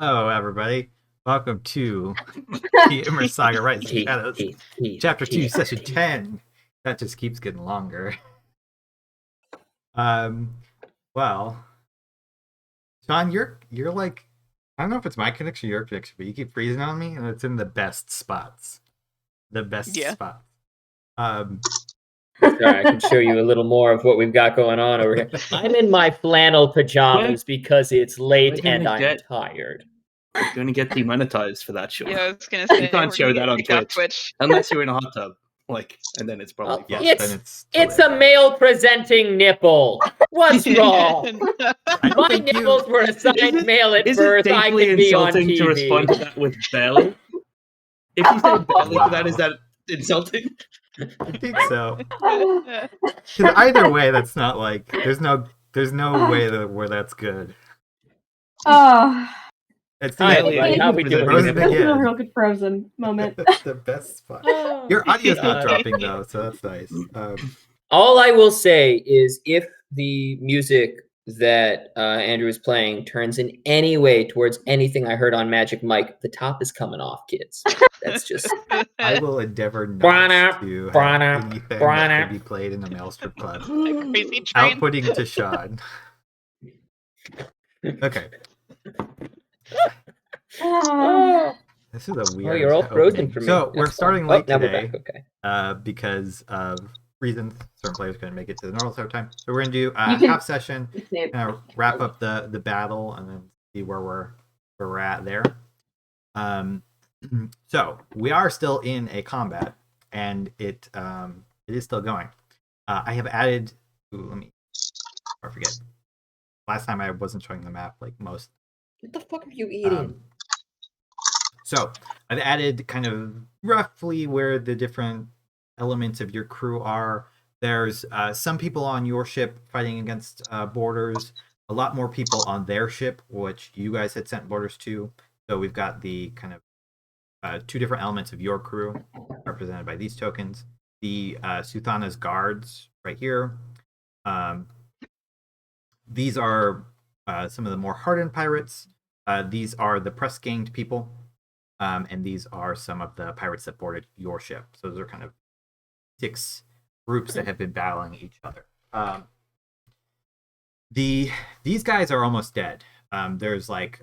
Hello, everybody. Welcome to the Imris Saga Rising Shadows, Chapter 2, Session 10. That just keeps getting longer. Well, Sean, you're like, I don't know if it's my connection or your connection, but you keep freezing on me, and it's in the best spots. The best spots. Sorry, I can show you a little more of what we've got going on over here. I'm in my flannel pajamas because it's late and I'm tired. We're going to get demonetized for that show. Yeah, I was going to say, you can't show that on Twitch unless you're in a hot tub. And then it's probably fine. It's a male-presenting nipple. What's wrong? My nipples were assigned male at birth. I can be on TV. To respond to that with belly? If you say belly to that, is that insulting? I think so. Because either way, that's not like there's no way where that's good. Oh. It's how we doing? That's a real good Frozen moment. The best spot. Your audio's not dropping though, so that's nice. All I will say is, if the music that Andrew is playing turns in any way towards anything I heard on Magic Mike, the top is coming off, kids. That's just. I will endeavor not to have anything that can be played in the male strip club. Crazy train. Outputting to Sean. Okay. This is a weird. Oh, you're all frozen for me. So we're starting late today, okay. Because of reasons certain players couldn't make it to the normal start time. So we're gonna do a half session, wrap up the battle, and then see where we're at there. So we are still in a combat, and it is still going. I have added. I forget. Last time I wasn't showing the map like most. What the fuck are you eating? So I've added kind of roughly where the different elements of your crew are. There's some people on your ship fighting against borders, a lot more people on their ship, which you guys had sent borders to. So we've got the kind of two different elements of your crew represented by these tokens. The Suthana's guards right here. These are some of the more hardened pirates. These are the press-ganged people. And these are some of the pirates that boarded your ship. So those are kind of 6 groups that have been battling each other. These guys are almost dead. There's like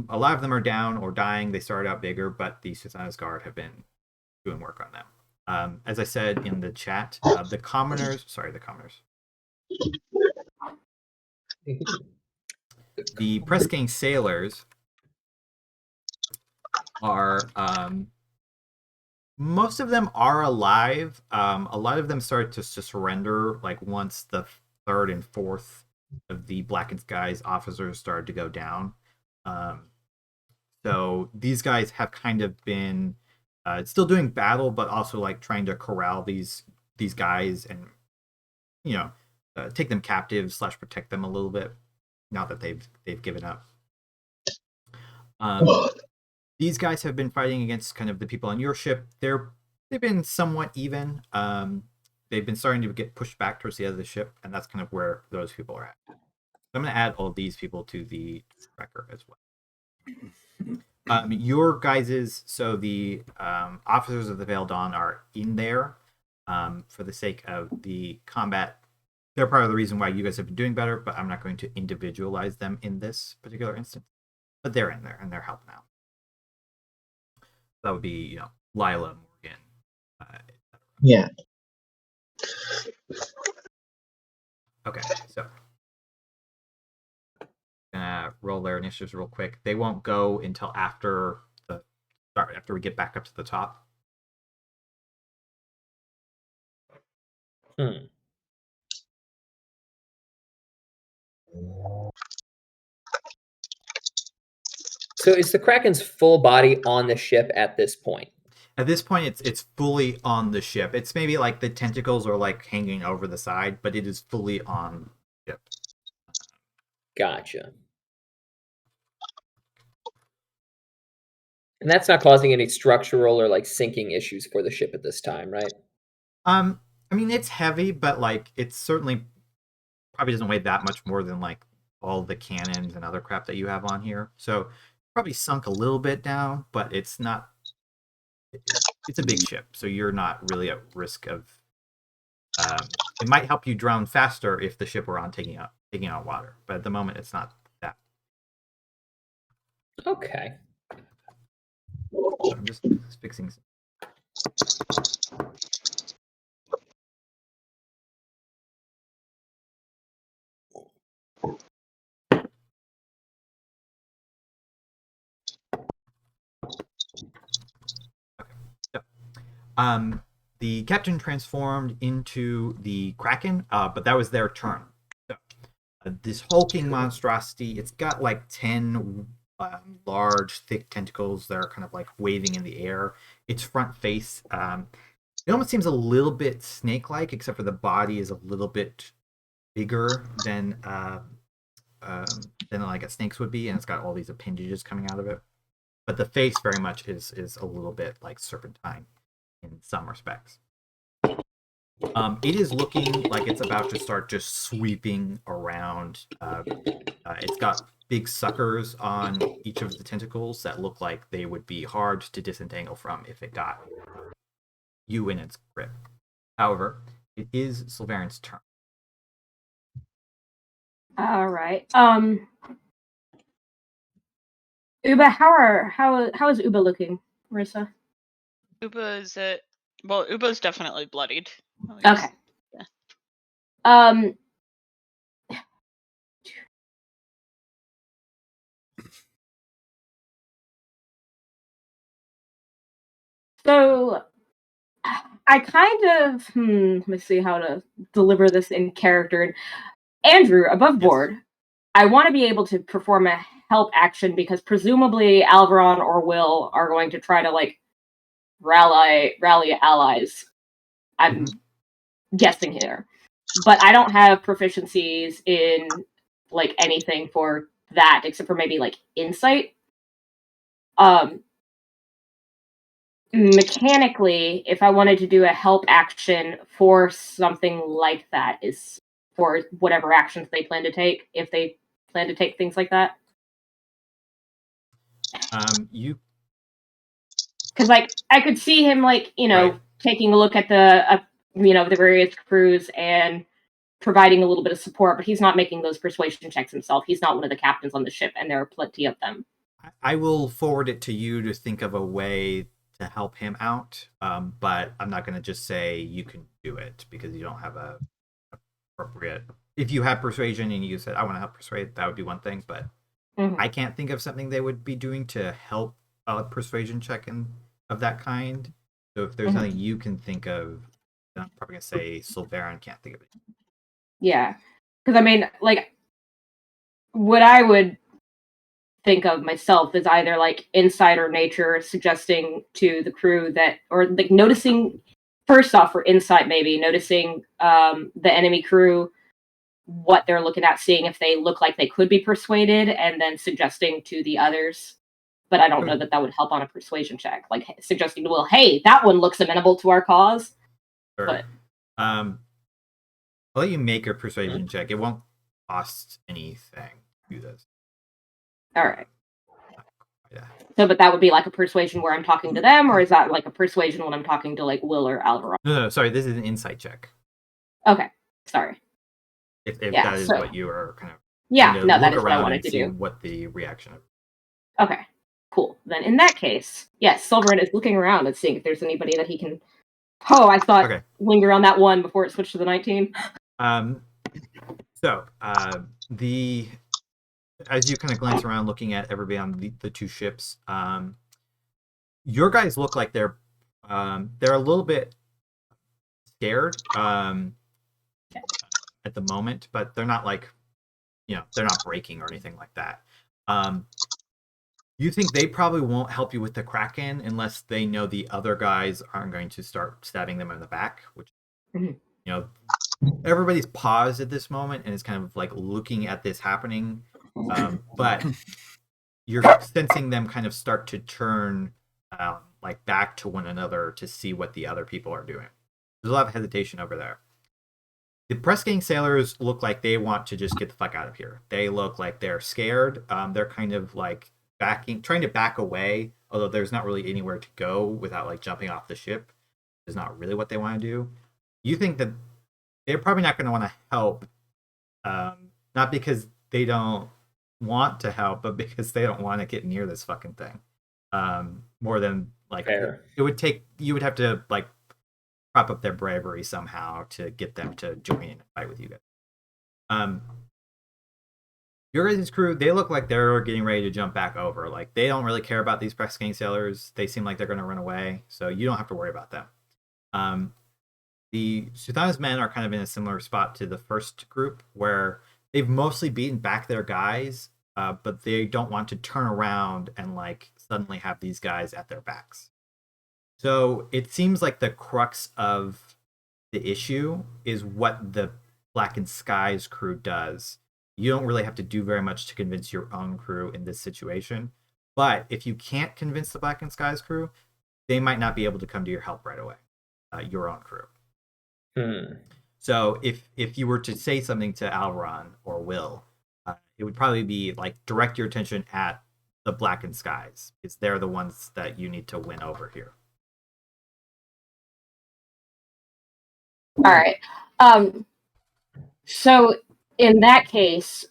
a lot of them are down or dying. They started out bigger, but the Suthana's Guard have been doing work on them. As I said in the chat, the commoners. The press gang sailors are most of them are alive. A lot of them started to surrender like once the 3rd and 4th of the Blackened Skies officers started to go down. So these guys have kind of been still doing battle, but also like trying to corral these guys and take them captive / protect them a little bit. Now that they've given up. These guys have been fighting against kind of the people on your ship. They've been somewhat even. They've been starting to get pushed back towards the other ship, and that's kind of where those people are at. So I'm going to add all of these people to the record as well. Your guys's, so the officers of the Veiled Dawn are in there for the sake of the combat. They're part of the reason why you guys have been doing better, but I'm not going to individualize them in this particular instance. But they're in there, and they're helping out. That would be, Lila, Morgan, etc. Yeah. Okay, so gonna roll their initiatives real quick. They won't go until after we get back up to the top. So is the Kraken's full body on the ship at this point? At this point, it's fully on the ship. It's maybe like the tentacles are like hanging over the side, but it is fully on the ship. Gotcha. And that's not causing any structural or like sinking issues for the ship at this time, right? I mean, it's heavy, but like it's certainly probably doesn't weigh that much more than like all the cannons and other crap that you have on here. So probably sunk a little bit down, but it's not. It's a big ship, so you're not really at risk of. It might help you drown faster if the ship were on taking out water, but at the moment it's not that. Okay. So I'm just fixing. Okay. So, the captain transformed into the Kraken, but that was their turn. So, this hulking monstrosity, it's got like 10 large, thick tentacles that are kind of like waving in the air. Its front face, it almost seems a little bit snake-like, except for the body is a little bit bigger than like a snake's would be, and it's got all these appendages coming out of it. But the face very much is a little bit like serpentine in some respects. It is looking like it's about to start just sweeping around. It's got big suckers on each of the tentacles that look like they would be hard to disentangle from if it got you in its grip. However, it is Sulveran's turn. All right. Uba, how is Uba looking, Marisa? Uba's definitely bloodied. Okay. Yeah. So I kind of let me see how to deliver this in character. Andrew, above board, I want to be able to perform a help action because presumably Alveron or Will are going to try to like rally allies. I'm guessing here. But I don't have proficiencies in like anything for that except for maybe like insight. Mechanically, if I wanted to do a help action for something like that, is for whatever actions they plan to take, if they plan to take things like that. Because like I could see him like Right. taking a look at the the various crews and providing a little bit of support, but he's not making those persuasion checks himself. He's not one of the captains on the ship, and there are plenty of them. I will forward it to you to think of a way to help him out, but I'm not going to just say you can do it because you don't have a appropriate. If you have persuasion and you said I want to help persuade, that would be one thing, but I can't think of something they would be doing to help a persuasion check of that kind. So if there's something you can think of, then I'm probably going to say Sulveran can't think of it. Yeah, because I mean, like, what I would think of myself is either like insider nature, suggesting to the crew that, or like noticing first off for insight, maybe noticing the enemy crew, what they're looking at, seeing if they look like they could be persuaded, and then suggesting to the others. But I don't know that would help on a persuasion check, like suggesting to Will, hey, that one looks amenable to our cause. Sure. But I'll let you make a persuasion check. It won't cost anything to do this. All right. Yeah. So, but that would be like a persuasion where I'm talking to them, or is that like a persuasion when I'm talking to like Will or Alveron? No, sorry. This is an insight check. Okay, sorry. If that is what you are kind of. That is what I wanted to do. What the reaction of. Okay, cool. Then in that case, yes, Sulveran is looking around and seeing if there's anybody that he can. Oh, I thought linger on that one before it switched to the 19. So as you kind of glance around looking at everybody on the two ships, your guys look like they're a little bit scared at the moment, but they're not like, they're not breaking or anything like that. You think they probably won't help you with the Kraken unless they know the other guys aren't going to start stabbing them in the back, which, everybody's paused at this moment and is kind of like looking at this happening. But you're sensing them kind of start to turn like back to one another to see what the other people are doing. There's a lot of hesitation over there. The press gang sailors look like they want to just get the fuck out of here. They look like they're scared. They're kind of like trying to back away, although there's not really anywhere to go without like jumping off the ship, is not really what they want to do. You think that they're probably not going to want to help, not because they don't want to help, but because they don't want to get near this fucking thing. More than like Fair. it would take, you would have to like prop up their bravery somehow to get them to join in and fight with you guys. Your guys' crew, they look like they're getting ready to jump back over. Like, they don't really care about these Prexgang sailors. They seem like they're going to run away, so you don't have to worry about them. The Suthana's men are kind of in a similar spot to the first group, where they've mostly beaten back their guys, but they don't want to turn around and like suddenly have these guys at their backs. So it seems like the crux of the issue is what the Blackened Skies crew does. You don't really have to do very much to convince your own crew in this situation. But if you can't convince the Blackened Skies crew, they might not be able to come to your help right away, your own crew. So if you were to say something to Alveron or Will, it would probably be like direct your attention at the Blackened Skies, because they're the ones that you need to win over here. All right. So in that case,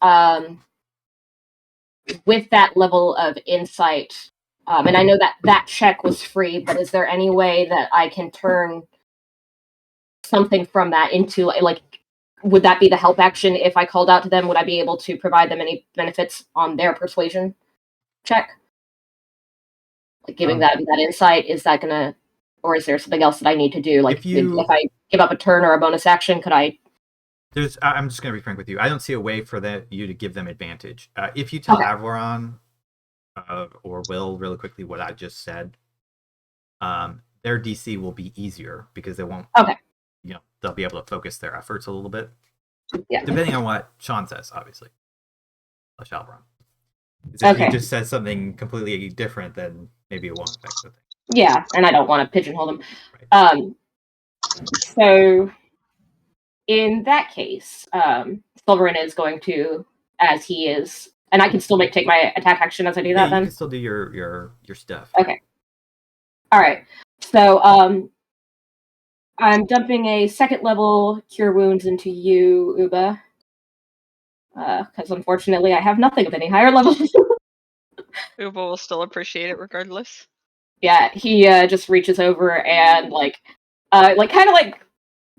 with that level of insight, and I know that check was free, but is there any way that I can turn something from that into, like, would that be the help action if I called out to them? Would I be able to provide them any benefits on their persuasion check? Like giving that insight, is that gonna, or is there something else that I need to do? Like if I give up a turn or a bonus action, could I? I'm just going to be frank with you. I don't see a way for you to give them advantage. If you tell Alveron or Will really quickly what I just said, their DC will be easier because they won't. Okay. They'll be able to focus their efforts a little bit. Yeah. Depending on what Sean says, obviously. Alveron. If he just says something completely different, then maybe it won't affect the thing. Yeah, and I don't want to pigeonhole them. Right. So in that case, Sulveran is going to, as he is, and I can still take my attack action as I do that. Then you can still do your stuff. Okay. All right. So I'm dumping a 2nd level Cure Wounds into you, Uba, because unfortunately I have nothing of any higher level. Uba will still appreciate it regardless. Yeah, he just reaches over and kind of like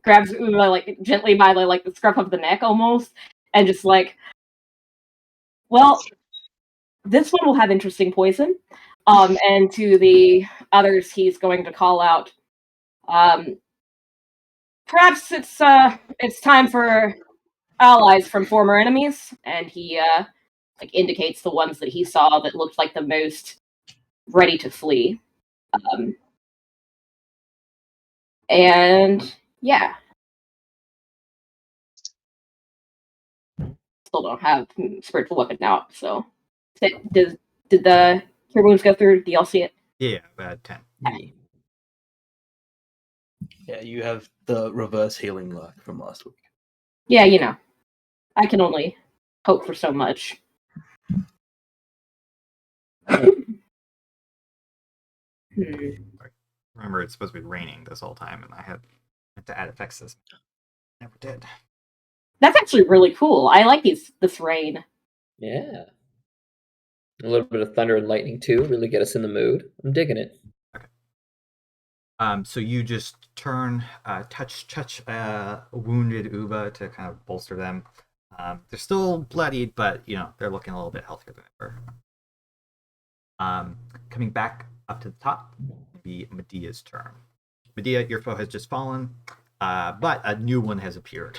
grabs Uba like gently by the scruff of the neck almost, and just like, well, this one will have interesting poison. And to the others, he's going to call out, perhaps it's time for allies from former enemies, and he indicates the ones that he saw that looked like the most ready to flee. And yeah, still don't have spiritual weapon now. So did the cure wounds go through? Do y'all see it? Yeah, 10. Yeah, you have the reverse healing luck from last week. Yeah, I can only hope for so much. Remember, it's supposed to be raining this whole time, and I had to add effects this. Never did. That's actually really cool. I like this rain. Yeah. A little bit of thunder and lightning too. Really get us in the mood. I'm digging it. Okay. So you just turn, touch wounded Uba to kind of bolster them. They're still bloodied, but they're looking a little bit healthier than ever. Coming back up to the top will be Medea's turn. Medea, your foe has just fallen, but a new one has appeared.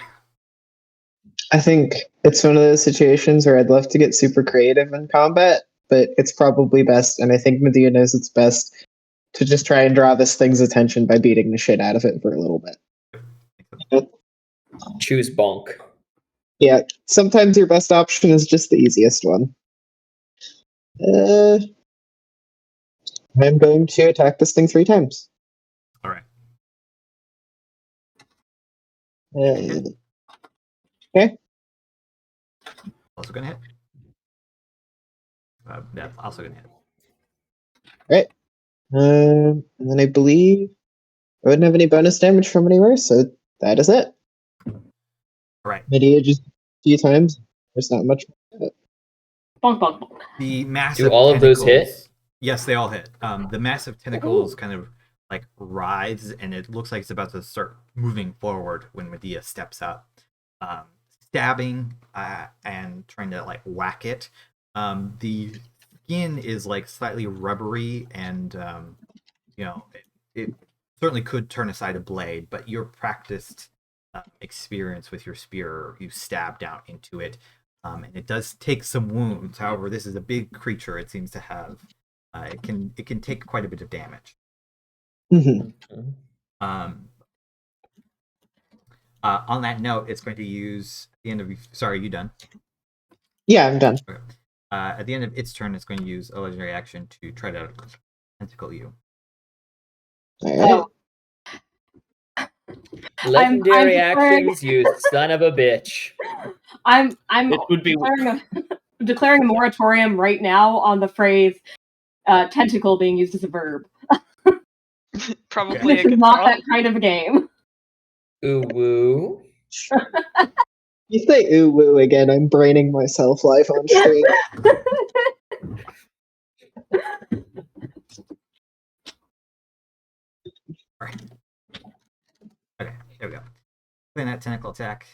I think it's one of those situations where I'd love to get super creative in combat, but it's probably best, and I think Medea knows it's best, to just try and draw this thing's attention by beating the shit out of it for a little bit. Choose bonk. Yeah, sometimes your best option is just the easiest one. I'm going to attack this thing 3 times. All right. Okay. Also gonna hit. that's also gonna hit. Right. And then I believe I wouldn't have any bonus damage from anywhere, so that is it. All right. Medea just a few times. There's not much. Bonk, bonk, bonk. The massive Do all of those hit? tentacles- Yes, they all hit. The massive tentacles kind of like writhes, and it looks like it's about to start moving forward when Medea steps up, stabbing and trying to like whack it. The skin is like slightly rubbery, and it certainly could turn aside a blade, but your practiced experience with your spear, you stab down into it, and it does take some wounds. However, this is a big creature. It seems to have it can take quite a bit of damage. Mhm. On that note, it's going to use at the end of. Sorry, are you done? Yeah, I'm done. Okay. At the end of its turn, it's going to use a legendary action to try to tentacle you. All right. Legendary I'm declaring- actions, you son of a bitch. I'm It would be declaring a moratorium right now on the phrase tentacle being used as a verb. Probably This a is good not call. that kind of a game. Ooh woo. You say ooh woo again, I'm braining myself live on stream. Right. Okay, there we go. Playing that tentacle attack.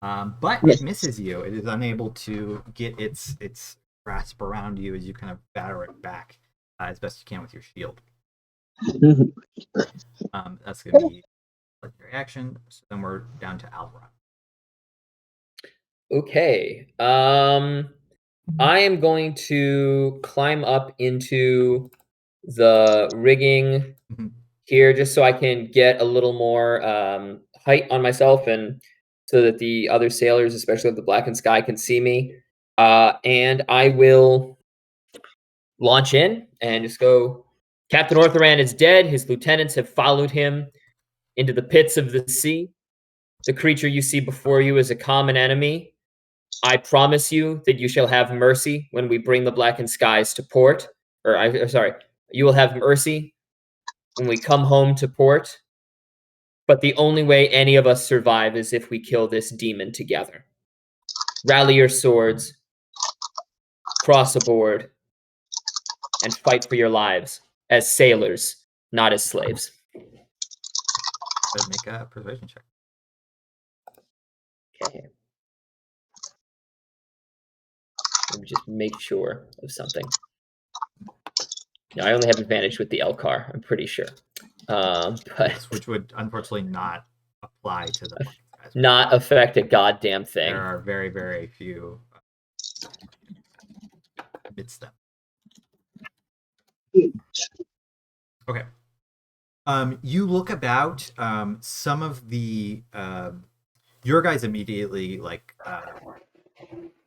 But Yes. it misses you. It is unable to get its grasp around you as you kind of batter it back as best you can with your shield. Mhm. That's going to be legendary action. So then we're down to Alveron. Okay. I am going to climb up into the rigging Mhm. here just so I can get a little more height on myself and so that the other sailors, especially of the Blackened Sky, can see me. And I will launch in and just go, Captain Orthoran is dead. His lieutenants have followed him into the pits of the sea. The creature you see before you is a common enemy. I promise you that you shall have mercy when we bring the Blackened Skies to port. You will have mercy when we come home to port. But the only way any of us survive is if we kill this demon together. Rally your swords, cross aboard, and fight for your lives as sailors, not as slaves. Go ahead and make a persuasion check. Okay. Let me just make sure of something. No, I only have advantage with the Elcar, I'm pretty sure. But Yes, which would unfortunately not apply to the Blackened Skies. not affect a goddamn thing. There are very, very few amidst them. Okay. You look about. Some of the your guys immediately like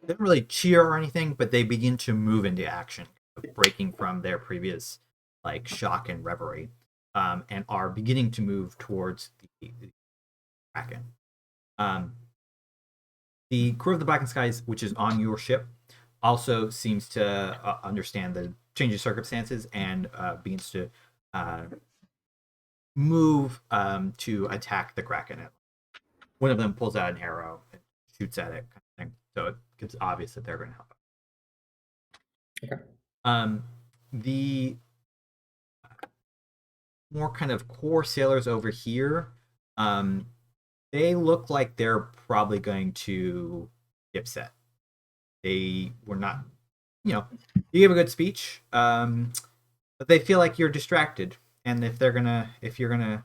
didn't really cheer or anything, but they begin to move into action, breaking from their previous like shock and reverie, and are beginning to move towards the Kraken. The crew of the Blackened Skies, which is on your ship, also seems to understand the change of circumstances and begins to move to attack the Kraken. One of them pulls out an arrow and shoots at it, kind of thing. So it's obvious that they're going to help. Okay. The more kind of core sailors over here, they look like they're probably going to get upset. They were not, you gave a good speech, but they feel like you're distracted. And if you're gonna,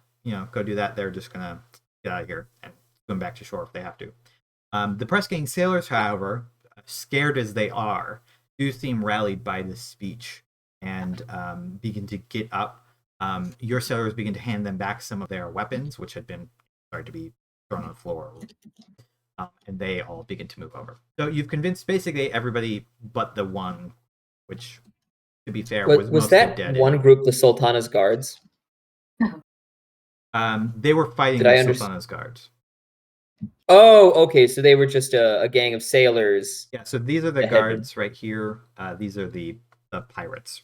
go do that, they're just gonna get out of here and swim back to shore if they have to. The press gang sailors, however, scared as they are, do seem rallied by this speech and begin to get up. Your sailors begin to hand them back some of their weapons, which had been started to be thrown on the floor. And they all begin to move over. So you've convinced basically everybody but the one, which, to be fair, was Was mostly that dead. one group the Sultana's guards? They were fighting Did I the understand? Sultana's guards. Oh, okay. So they were just a gang of sailors. Yeah, so these are the That had been- guards right here. These are the pirates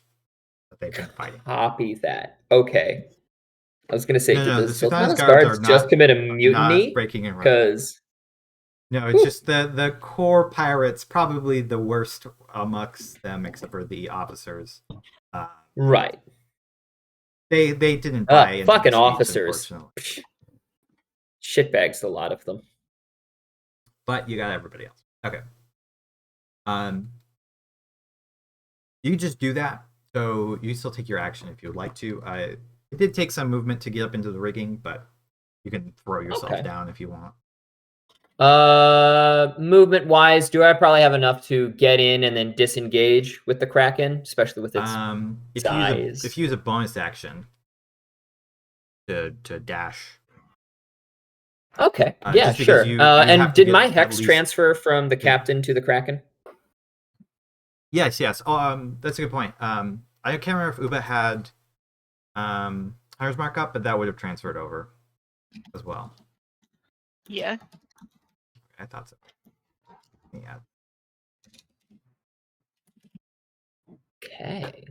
that they've been fighting. Copy that. Okay. I was gonna say, No, did no, the the Sultan's Sultan's guards guards are just not- commit a Not mutiny? breaking and running. Because No, it's just the core pirates, probably the worst amongst them, except for the officers. right. They didn't buy into Fucking the speech, officers. unfortunately. Shitbags, a lot of them. But you got everybody else. Okay. You just do that. So you still take your action if you would like to. It did take some movement to get up into the rigging, but you can throw yourself Okay. down if you want. Movement wise, do I probably have enough to get in and then disengage with the Kraken, especially with its size? If you use a bonus action to dash. Okay, just yeah, because sure. you And have to did get my at hex least- transfer from the captain to the Kraken? Yes. Oh, that's a good point. I can't remember if Uba had Hunter's Mark up, but that would have transferred over as well. Yeah. I thought so. Yeah. Okay.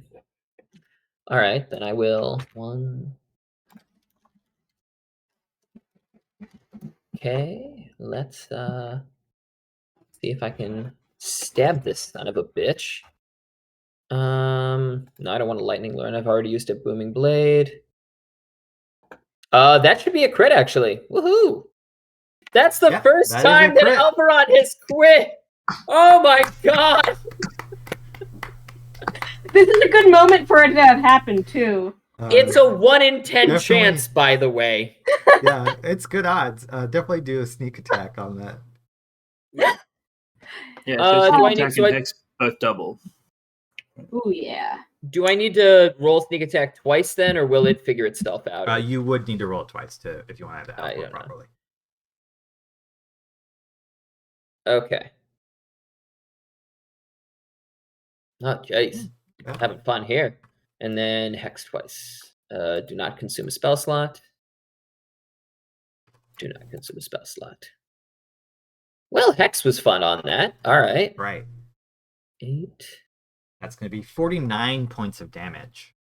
All right, then I will one. Okay, let's see if I can stab this son of a bitch. No, I don't want a lightning lure, and I've already used a booming blade. That should be a crit, actually. Woohoo! That's the Yeah, first that is a time that crit. Alveron has quit. Oh my god! This is a good moment for it to have happened too. It's a 1 in 10 Definitely. chance, by the way. Yeah, it's good odds. Definitely do a sneak attack on that. Yeah, do so I sneak need- attack so and I- hex both double. Ooh yeah. Do I need to roll sneak attack twice then, or will it figure itself out? You would need to roll it twice if you want to have the I output don't know. properly. Okay. Oh, jeez. Yeah. Having fun here. And then hex twice. Do not consume a spell slot. Do not consume a spell slot. Well, hex was fun on that. All right. Right. 8. That's going to be 49 points of damage.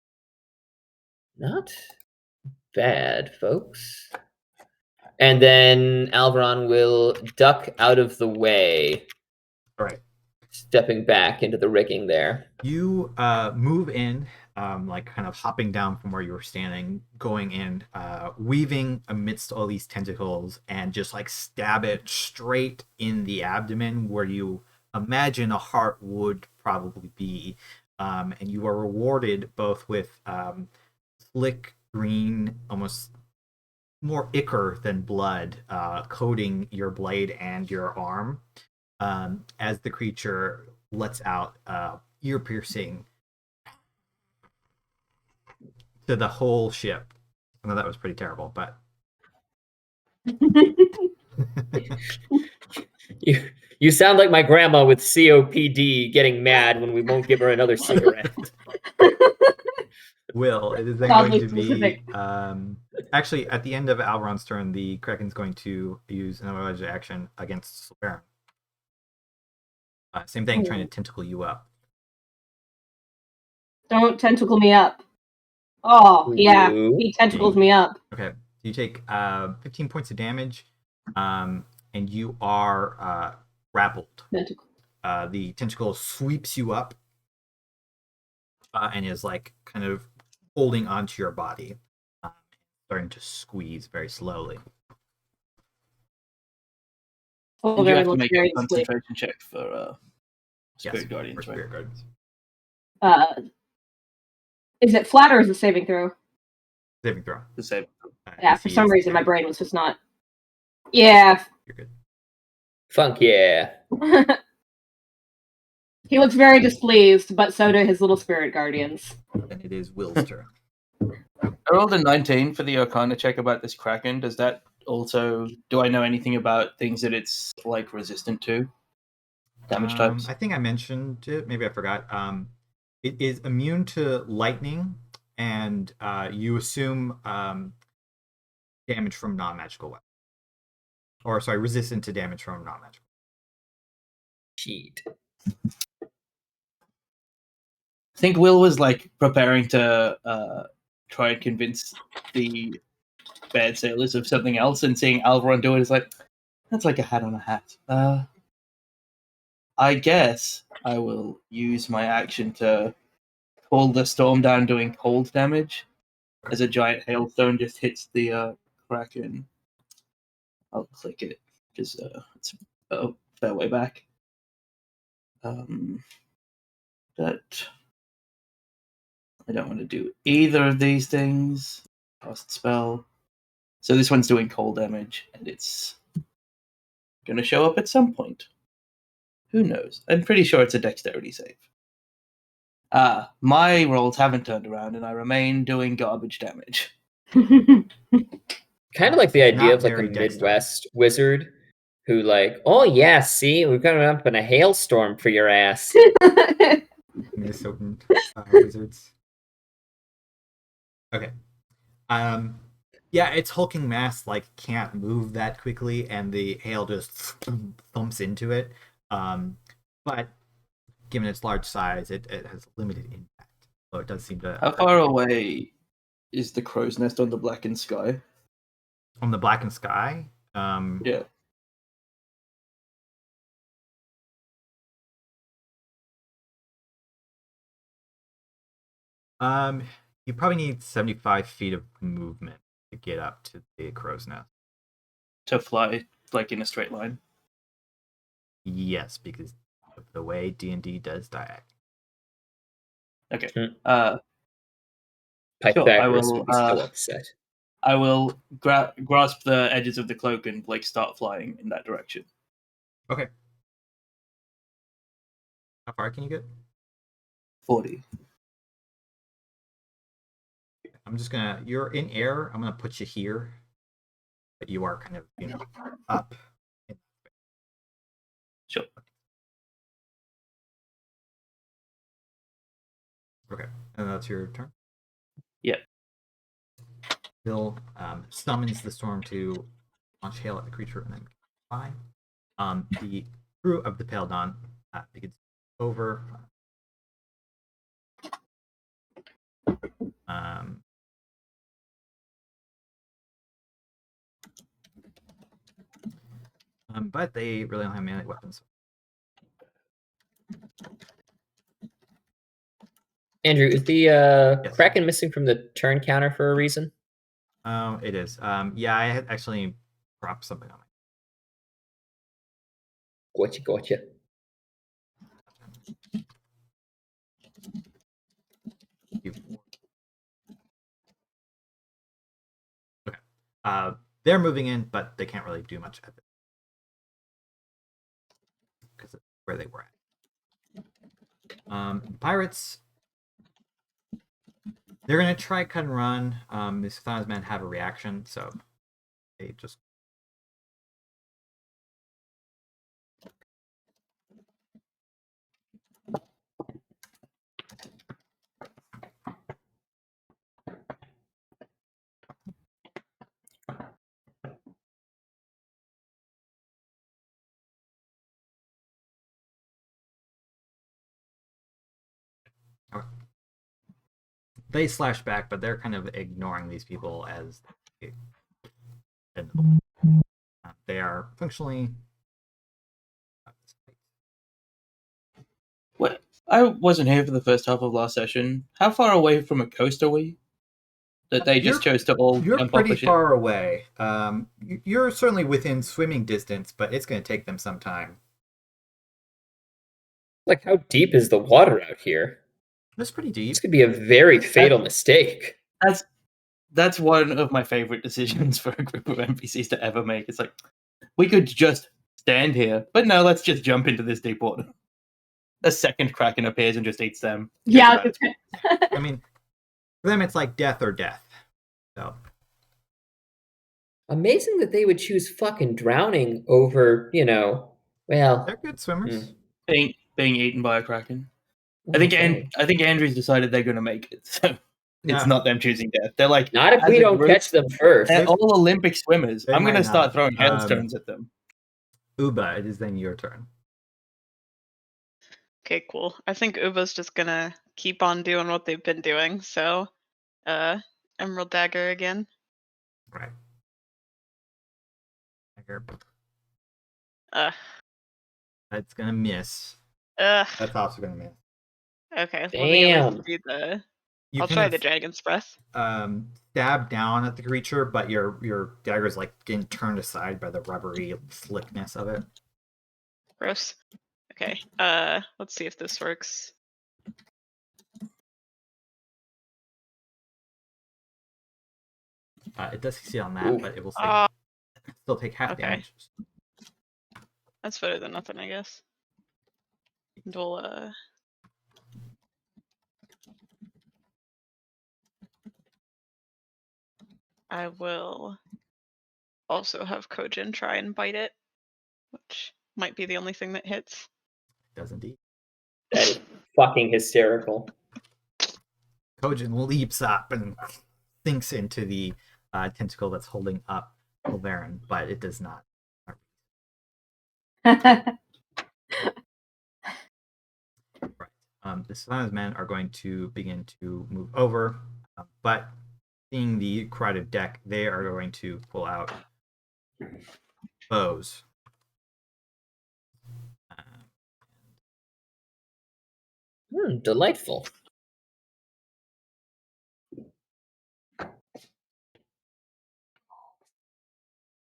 Not bad, folks. And then Alveron will duck out of the way, All right. stepping back into the rigging there. You move in, like kind of hopping down from where you were standing, going in, weaving amidst all these tentacles, and just like stab it straight in the abdomen where you imagine a heart would probably be. And you are rewarded both with slick green, almost more ichor than blood, coating your blade and your arm, as the creature lets out ear-piercing to the whole ship. I know that was pretty terrible, but You sound like my grandma with COPD getting mad when we won't give her another cigarette. Will, it is then Oddly going to be specific. actually at the end of Alveron's turn, the Kraken's going to use another edge action against Sulveran. Same thing, trying to tentacle you up. Don't tentacle me up. Oh yeah, Ooh. he tentacles me up. Okay, you take 15 points of damage, and you are grappled. Tentacle. The tentacle sweeps you up and is like kind of holding onto your body, starting to squeeze very slowly. Oh, You very have to looks make very a concentration check for Yes, Spirit Guardians, for right? Spirit Guardians. Is it flat or is it saving throw? Saving throw. The same. Yeah, for DC some is reason my 10. brain was just not. Yeah. You're good. Funk yeah. He looks very displeased, but so do his little spirit guardians. Then it is Will's turn. I rolled a 19 for the Arcana check about this Kraken. Does that also... Do I know anything about things that it's, like, resistant to? Damage types? I think I mentioned it. Maybe I forgot. It is immune to lightning, and you assume damage from non-magical weapons. or sorry, resistant to damage from non-magical. Cheat. I think Will was like preparing to try and convince the bad sailors of something else, and seeing Alveron do it is like, that's like a hat on a hat. I guess I will use my action to pull the storm down, doing cold damage as a giant hailstone just hits the Kraken. I'll click it because it's a fair way back. But I don't want to do either of these things. Cast spell. So this one's doing cold damage, and it's going to show up at some point. Who knows? I'm pretty sure it's a dexterity save. My rolls haven't turned around, and I remain doing garbage damage. Kind of like the idea Not of like a very dexterous. Midwest wizard who like, oh yeah, see, we've got up in a hailstorm for your ass. Minnesotan wizards. Okay. Yeah, its hulking mass like can't move that quickly, and the hail just thumps into it. But given its large size, it has limited impact. So it does seem to. How far away is the crow's nest on the Blackened Sky? On the Blackened Sky? Yeah. You probably need 75 feet of movement to get up to the crow's nest. To fly, like in a straight line? Yes, because of the way D&D does diagonal. Okay. Pythagoras will, would be so upset. I will grasp the edges of the cloak and like start flying in that direction. Okay. How far can you get? 40. I'm just gonna. You're in air. I'm gonna put you here, but you are kind of up. Sure. Okay, and that's your turn. Yeah. Bill summons the storm to launch hail at the creature and then fly. The crew of the Pale Dawn begins over. But they really don't have melee weapons. Andrew, is the Yes. Kraken missing from the turn counter for a reason? It is. Yeah, I had actually dropped something on it. Gotcha. Okay. They're moving in, but they can't really do much at it because of where they were at. Pirates. They're gonna try cut and run. The Satana's men have a reaction, so they just. Okay. They slash back, but they're kind of ignoring these people as they are functionally. What? I wasn't here for the first half of last session. How far away from a coast are we? That they just chose to all You're jump off pretty the ship? far away. You're certainly within swimming distance, but it's going to take them some time. Like, how deep is the water out here? That's pretty deep. This could be a very fatal mistake. That's one of my favorite decisions for a group of NPCs to ever make. It's like, we could just stand here, but no, let's just jump into this deep water. A second Kraken appears and just eats them. Yeah. I mean, for them, it's like death or death. So Amazing that they would choose fucking drowning over, well. they're good swimmers. Being eaten by a Kraken. I think Andrew's decided they're going to make it. So Yeah. It's not them choosing death. They're like, Not if as we a don't group, catch them first. they're all Olympic swimmers. They I'm might gonna start not. throwing hailstones at them. Uba, it is then your turn. Okay, cool. I think Uba's just gonna keep on doing what they've been doing. So, Emerald Dagger again. Right. Ugh. That's gonna miss. Ugh. That's also gonna miss. Okay. Let me at least Damn. do the. You I'll kind try of, the Dragon's Breath. stab down at the creature, but your dagger is like getting turned aside by the rubbery slickness of it. Gross. Okay. Let's see if this works. It does succeed on that, Ooh. but it will still take half Okay. damage. That's better than nothing, I guess. And we'll I will also have Kojin try and bite it, which might be the only thing that hits. It does indeed. That is fucking hysterical. Kojin leaps up and sinks into the tentacle that's holding up Sulveran, but it does not. The Silence men are going to begin to move over, but seeing the crowded deck, they are going to pull out bows. Delightful.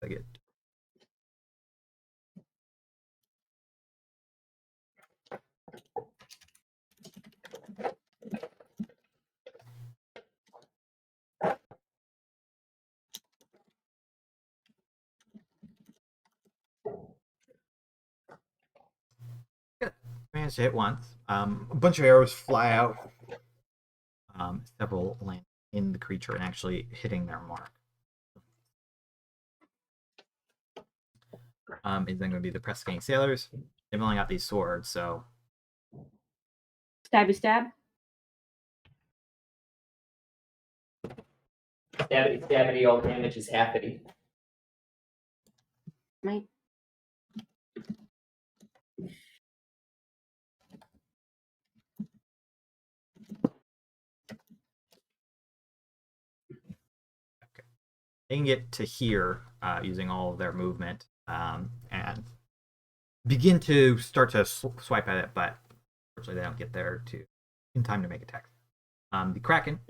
I get managed to hit once. A bunch of arrows fly out. Several land in the creature and actually hitting their mark. Is then going to be the Pressing Sailors. They've only got these swords, so Stabby stab. Stabbity, stabbity, all damage is happity. Might. they can get to here using all of their movement and begin to start to swipe at it, but unfortunately they don't get there in time to make attacks. The Kraken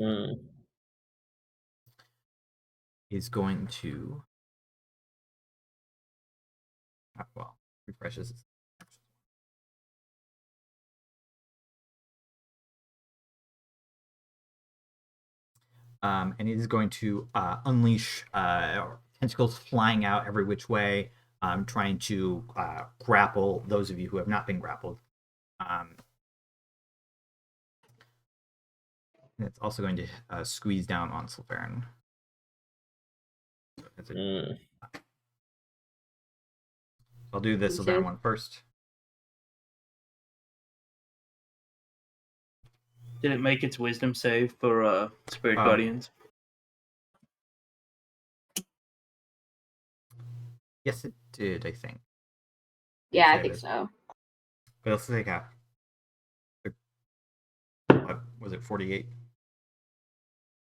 is going to refreshes. And it is going to unleash tentacles flying out every which way, trying to grapple those of you who have not been grappled. And it's also going to squeeze down on Sulveran. So I'll do the Sulveran one first. Did it make its wisdom save for Spirit Guardians? Yes, it did, I think. Yeah, I think so. But let's take out. Was it 48?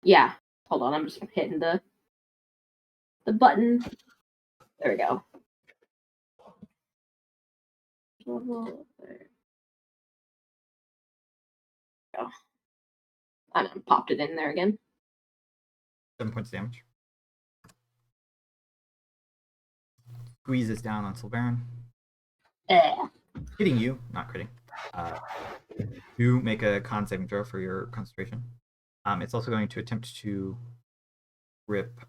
Yeah. Hold on, I'm just hitting the button. There we go. There we go. I popped it in there again. 7 points of damage. Squeezes down on Sulveran. Hitting you, not critting. You make a con saving throw for your concentration. It's also going to attempt to rip.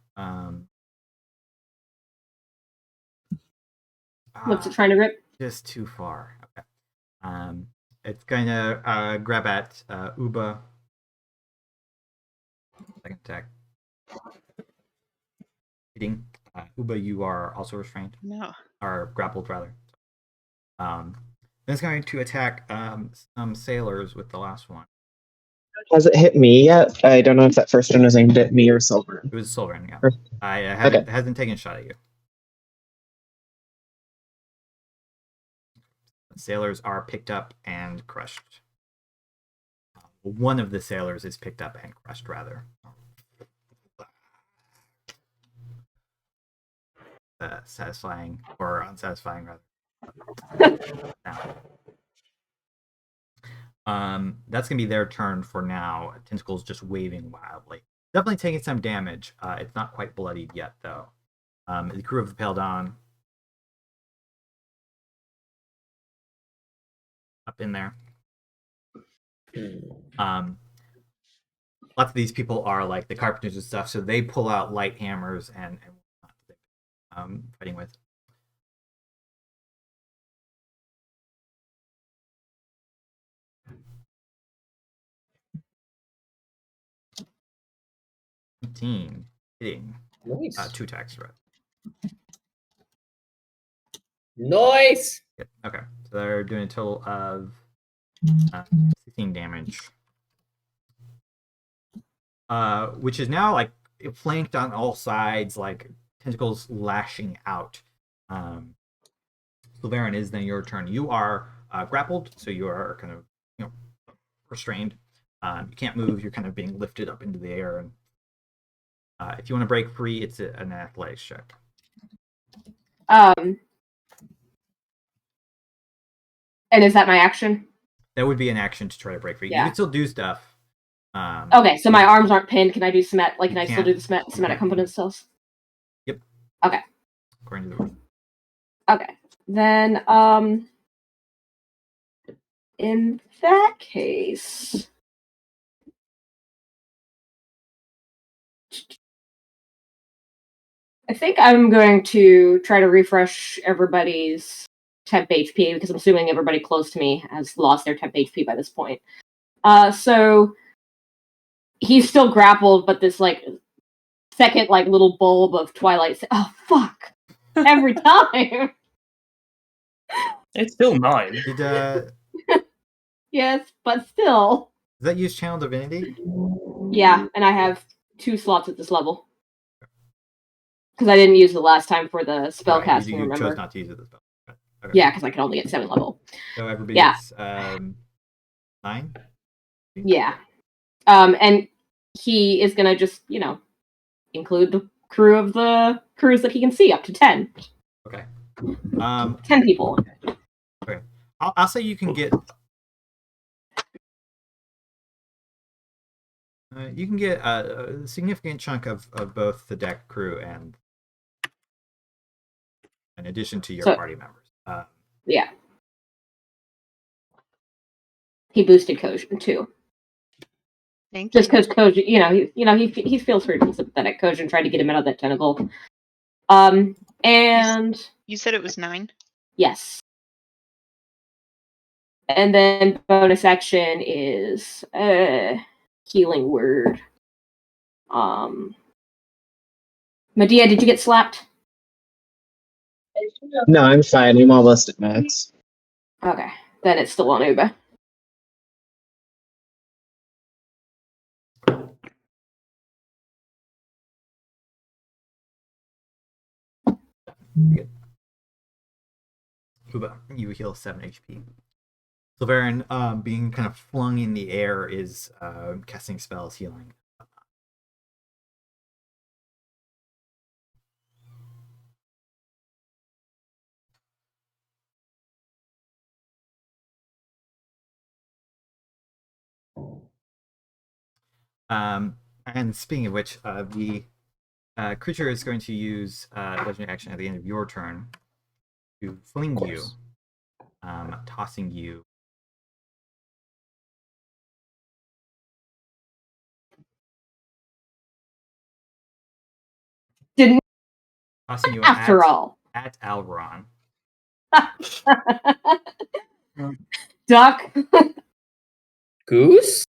What's it trying to rip? Just too far. Okay. It's going to grab at Uba. Second attack. Hitting. Uba, you are also restrained. No. Or grappled, rather. Then it's going to attack some sailors with the last one. Has it hit me yet? I don't know if that first one was aimed at me or Sulveran. It was Sulveran, yeah. Or- I haven't hasn't taken a shot at you. Sailors are picked up and crushed. One of the sailors is picked up and crushed, rather. Satisfying or unsatisfying, rather. That's gonna be their turn for now. Tentacles just waving wildly. Definitely taking some damage. It's not quite bloodied yet, though. The crew of the Paladin up in there. Lots of these people are like the carpenters and stuff, so they pull out light hammers and fighting with. Team hitting. Nice. 2 attacks, right? Nice. Yep. Okay, so they're doing a total of 16 damage. Which is now like flanked on all sides, like tentacles lashing out. Sulveran, is then your turn. You are grappled, so you are kind of restrained. You can't move. You're kind of being lifted up into the air, and if you want to break free, it's an athletics check. And is that my action? That would be an action to try to break free. Yeah. You can still do stuff. Okay, so my arms aren't pinned. Can I do somatic? Like, can I still can't. do the somatic component spells? Yep. Okay. According to the rules. Okay. Then, in that case, I think I'm going to try to refresh everybody's temp HP because I'm assuming everybody close to me has lost their temp HP by this point. So he's still grappled, but this like second like little bulb of twilight. Oh fuck! Every time. It's still 9. Did Yes, but still. does that use Channel Divinity? Yeah, and I have 2 slots at this level. Because I didn't use it last time for the spell Right, casting, you remember? chose not to use it this spell. Okay. Yeah, because I can only get 7 level. So everybody Yeah. gets 9? Yeah. And he is gonna just, include the crew of the crews that he can see, up to 10. Okay. 10 people. Okay. I'll say you can get a significant chunk of both the deck crew and in addition to your party members. Yeah. He boosted Kojin too. Thank you. Just because Kojin, he feels pretty sympathetic. Kojin tried to get him out of that tentacle. And You said it was 9? yes. And then bonus action is healing word. Medea, did you get slapped? No, I'm fine. I'm almost at max. Okay, then it's still on Uber. Good. Uba, you heal 7 HP. Sulveran, being kind of flung in the air, is casting spells, healing. And speaking of which, the creature is going to use legendary action at the end of your turn to fling you, tossing you. Didn't Tossing you after all. at Alveron. Duck. Goose?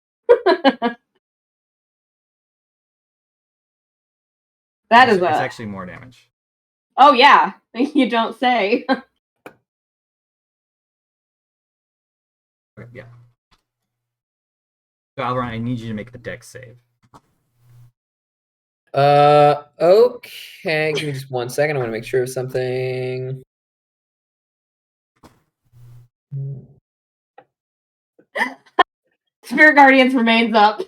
That is It's actually more damage. Oh yeah, you don't say. Okay, yeah. So Alveron, I need you to make a dex save. Okay. Give me just 1 second. I want to make sure of something. Spirit Guardians remains up.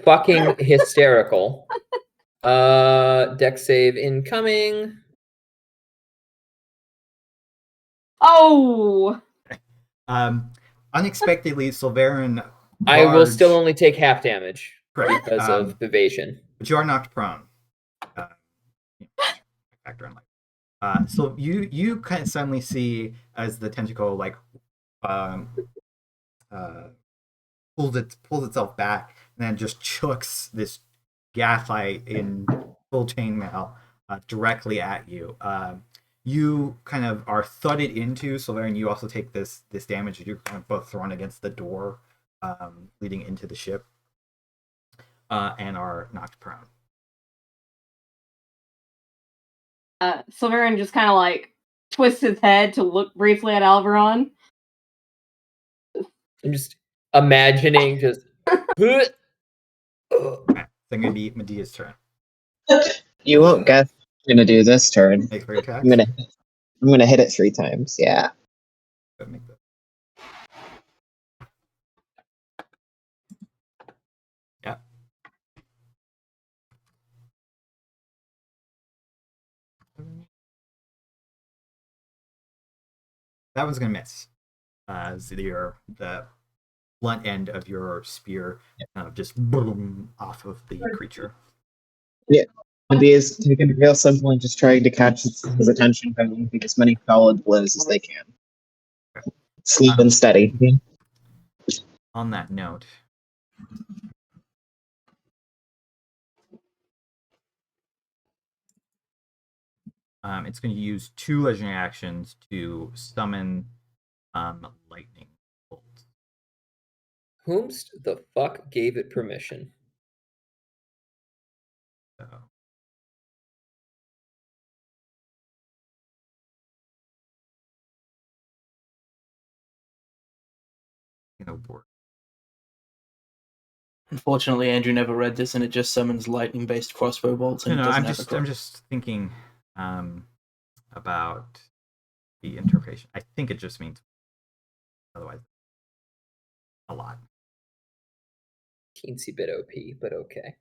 Fucking hysterical. Dex save incoming. Oh! Unexpectedly, Sulveran. I will still barge- only take half damage Correct. because of evasion. But you are knocked prone. Factor in life. So you kind of suddenly see as the tentacle like pulls itself back and then just chucks this Gathite in full chainmail directly at you. You kind of are thudded into Sulveran. You also take this damage. You're kind of both thrown against the door leading into the ship and are knocked prone. Sulveran just kind of like twists his head to look briefly at Alveron. I'm just imagining just. Right. So going to be Medea's turn. You won't guess what I'm gonna do this turn. Make three attacks. I'm gonna hit it 3 times. Yeah. Make that. Yeah. That one's gonna miss. The blunt end of your spear just boom off of the creature. Yeah. Medea's taking it real simple and just trying to catch his attention by making as many solid blows as they can. Slow and steady. On that note, it's going to use 2 legendary actions to summon lightning bolts. Whomst the fuck gave it permission? So. Work. Unfortunately, Andrew never read this, and it just summons lightning-based crossbow bolts. And I'm just thinking about the interpretation. I think it just means otherwise a lot. Teensy bit OP, but okay.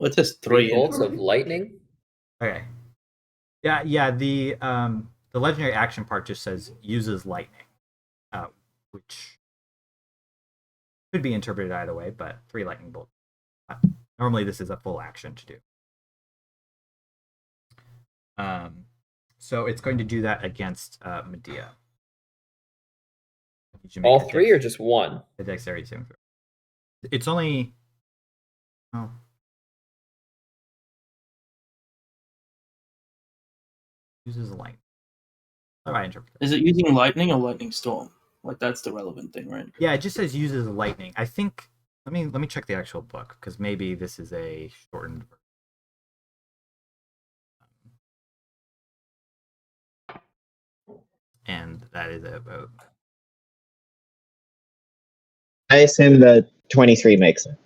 Well, it says 3 3 bolts of lightning. Okay. Yeah. The legendary action part just says uses lightning, which could be interpreted either way. But 3 lightning bolts. Normally, this is a full action to do. So it's going to do that against Medea. All 3 or just 1? The dexterity saving throw. It's only. Oh. Uses lightning. How do I interpret it? Is it using lightning or lightning storm? Like that's the relevant thing, right? Yeah, it just says uses lightning. I think. Let me check the actual book because maybe this is a shortened version. And that is about. I assume the 23 makes it.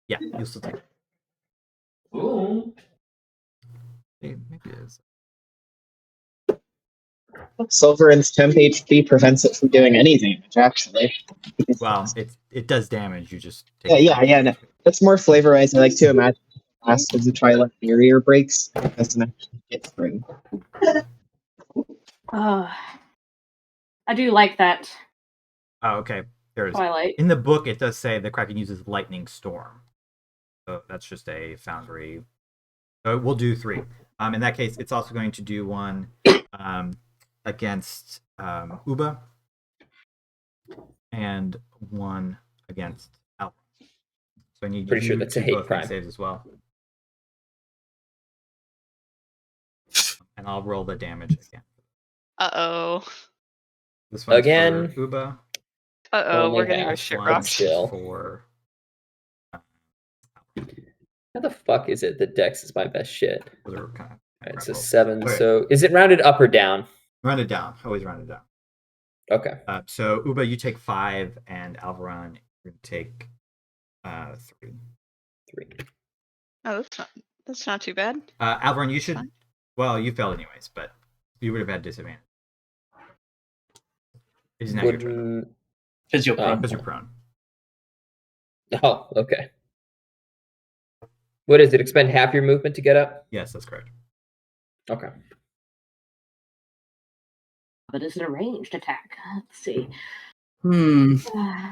Yeah, you'll still take it. Ooh. Maybe it is. Sulveran's temp HP prevents it from doing any damage, actually. Well, it does damage. You just take Yeah. No. That's more flavorized. I like to imagine last as the Twilight barrier breaks. It doesn't actually get through. I do like that. Oh, okay. There it is. Twilight. In the book, it does say the Kraken uses lightning storm. So that's just a foundry. So we'll do 3. In that case, it's also going to do 1 against Uba and 1 against Alveron. So I need Pretty you sure that's to a hate both crime. make saves as well. And I'll roll the damage again. Uh-oh. This one's Again. for Uba. Uh-oh, Only we're getting a half, shit One rocked. still. for How the fuck is it that Dex is my best shit? those are kind of Alright, so rolls. 7. Okay. So is it rounded up or down? Run it down. Always run it down. Okay. So Uba, you take 5, and Alveron, you take 3. 3. Oh, that's not too bad. Alveron, you should. Fine. Well, you failed anyways, but you would have had disadvantage. It's not your turn Wouldn't. Because you're prone. because you're prone. Oh, okay. What is it? Expend half your movement to get up? Yes, that's correct. Okay. But is it a ranged attack? Let's see.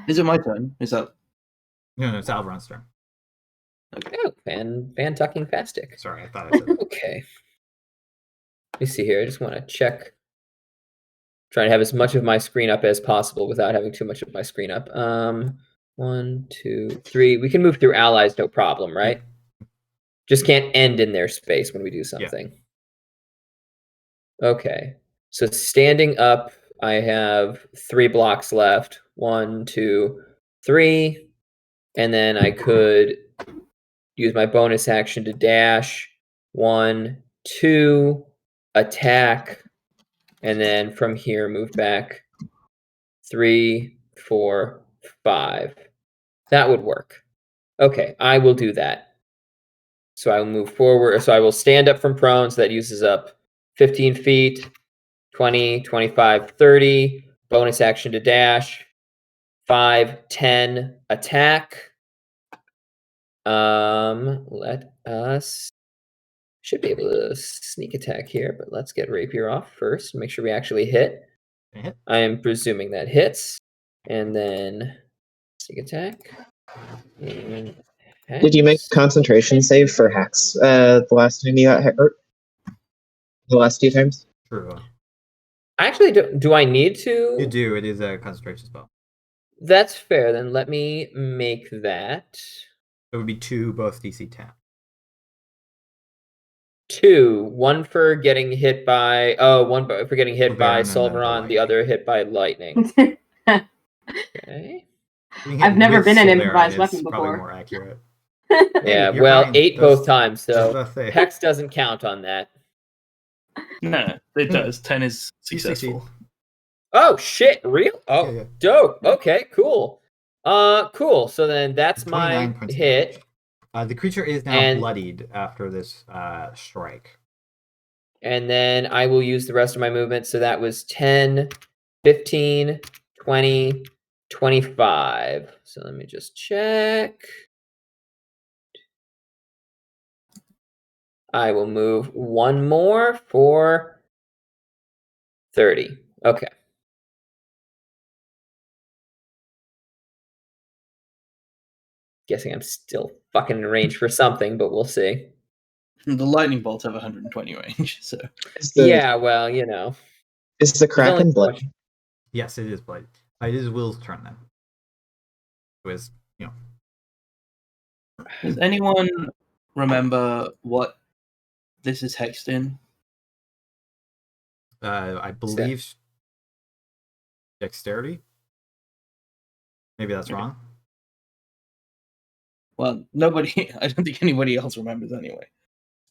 Is it my turn? Is that No, it's Alveron's turn. Oh, fan-tucking fastic. Sorry, I thought I said that. Okay. Let me see here. I just want to check. Try to have as much of my screen up as possible without having too much of my screen up. 1, 2, 3. We can move through allies, no problem, right? Just can't end in their space when we do something. Okay. So standing up, I have 3 blocks left. 1, 2, 3. And then I could use my bonus action to dash. 1, 2, attack. And then from here, move back 3, 4, 5. That would work. Okay, I will do that. So I will move forward. So I will stand up from prone. So that uses up 15 feet, 20, 25, 30. Bonus action to dash. 5, 10, attack. Let us. Should be able to sneak attack here, but let's get Rapier off first. Make sure we actually hit. Hit. I am presuming that hits. And then sneak attack. And Did you make hex. concentration save for Hex the last time you got hurt? The last 2 times? True. Actually, do I need to? You do. It is a concentration spell. That's fair. Then let me make that It would be 2, both DC 10. 2. One for getting hit by for getting hit by Sulveran and then the Sulveran, the other lightning. hit by lightning. Okay. Being hit I've never with been an Sulveran improvised is weapon probably before. more accurate. Yeah, you're well, fine. 8 Those- both times, Just so about say. Hex doesn't count on that. no? It does. 10 is You succeed. successful. Oh shit! Real? Oh, Yeah. dope. Okay, cool. Cool. So then that's 29 my points of hit. damage. The creature is now And- bloodied after this strike. And then I will use the rest of my movement. So that was 10, 15, 20, 25. So let me just check. I will move 1 more for 30. Okay. Guessing I'm still fucking in range for something, but we'll see. The lightning bolts have 120 range, so Is the, Yeah, well, you know. is the There's only Kraken so much- blood? Yes, it is bloodied. It is Will's turn then. It was, does anyone remember what this is hexed in? I believe dexterity. Maybe that's Okay. wrong. Well, nobody. I don't think anybody else remembers anyway.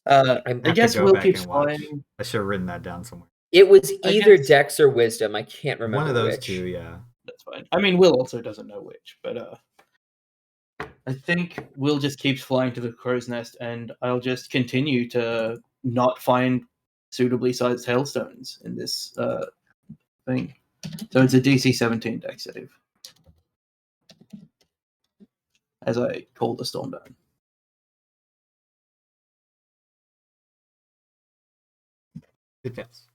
I I have to guess go Will back keeps and watch. flying. I should have written that down somewhere. It was I either guess- Dex or Wisdom. I can't remember One of those which. 2, yeah. That's fine. I mean, Will also doesn't know which, but I think Will just keeps flying to the crow's nest, and I'll just continue to not find suitably sized hailstones in this thing. So it's a DC 17 dex save. As I call the storm down. It fits.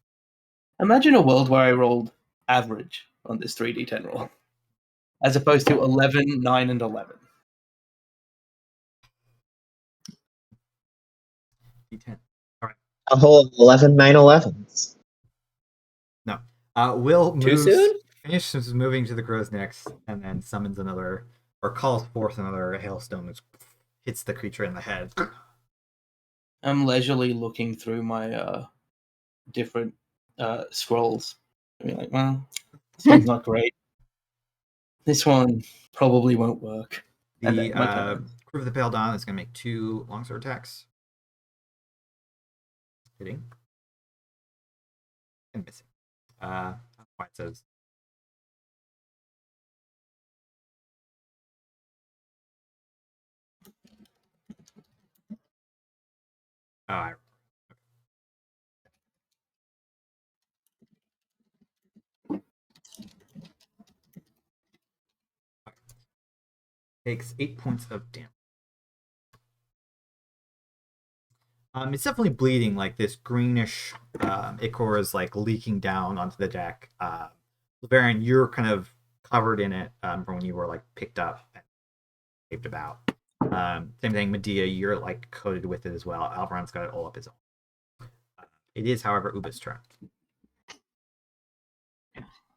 Imagine a world where I rolled average on this 3d10 roll, as opposed to 11, 9, and 11. D10. A whole 11 9/11s. Will Too moves, soon? finishes moving to the crow's next, and then summons another, or calls forth another hailstone, which hits the creature in the head. I'm leisurely looking through my different scrolls. I mean, like, well, this one's not great. This one probably won't work. And The then my turn. crew of the Paladin is going to make 2 longsword attacks. Hitting. And missing. That's why it says. Oh, takes 8 points of damage. It's definitely bleeding. Like this greenish ichor is like leaking down onto the deck. Sulveran, you're kind of covered in it from when you were like picked up and taped about. Same thing, Medea, you're like coated with it as well. Alveron's got it all up his own. It is, however, Uba's turn.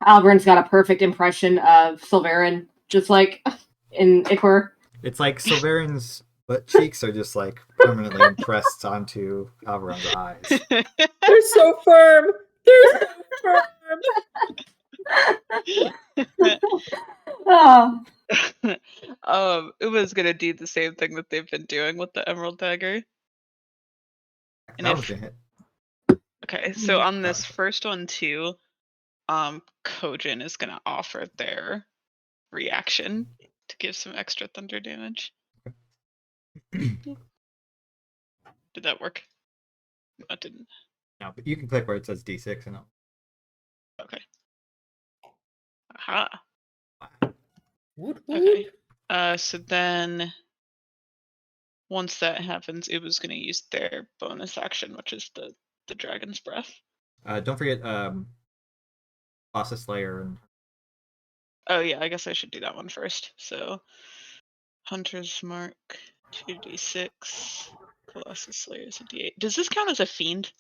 Alveron's got a perfect impression of Sulveran, just like in Ichor. It's like Sulveran's butt cheeks are just like permanently impressed onto Alveron's eyes. They're so firm. They're so firm. Oh, Uba's gonna do the same thing that they've been doing with the Emerald Dagger. And That if- was a hit. Okay, so on this first one too, Kojin is gonna offer their reaction to give some extra thunder damage. Did that work? No, it didn't. No, but you can click where it says D6 and Okay. Aha. Woot, Okay. So then once that happens, it was gonna use their bonus action, which is the dragon's breath. don't forget Colossus Slayer and Oh yeah, I guess I should do that one first. So Hunter's Mark, 2d6, Colossus Slayer is a d8. Does this count as a fiend?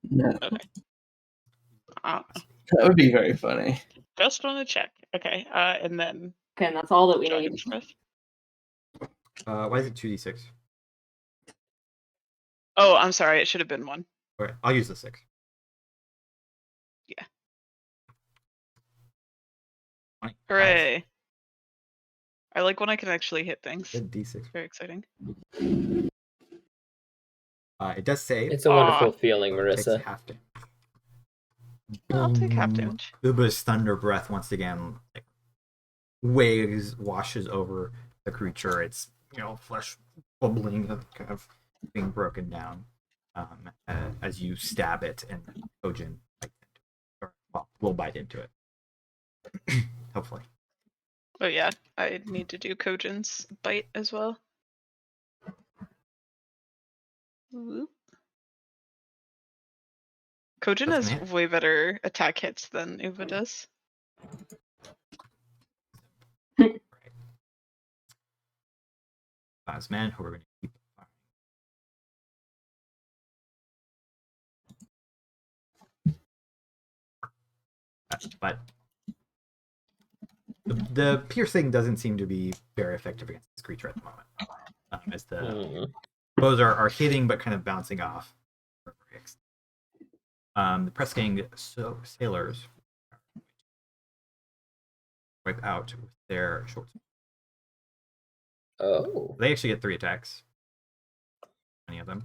No, Okay. that would be very funny. Just want to check. Okay, and then okay, and that's all that we need. Dragon's Breath. why is it 2d6? Oh, I'm sorry, it should have been 1. Okay, I'll use the 6. Yeah. 20. Hooray. Nice. I like when I can actually hit things. Good D6. Very exciting. It does save. It's a wonderful feeling, Takes Marisa. half damage. I'll take half damage. Uba's thunder breath once again like, waves, washes over the creature. It's flesh bubbling, kind of being broken down as you stab it, and Kojin bites into it. Or, well, will bite into it. Hopefully. Oh yeah, I need to do Kojin's bite as well. Whoop. Kojin That's has gonna hit. way better attack hits than Uba does. Man, who are going to keep firing. But the piercing doesn't seem to be very effective against this creature at the moment. As the bows are hitting but kind of bouncing off. The press gang sailors wipe out with their short sword. Oh. They actually get 3 attacks. Any of them.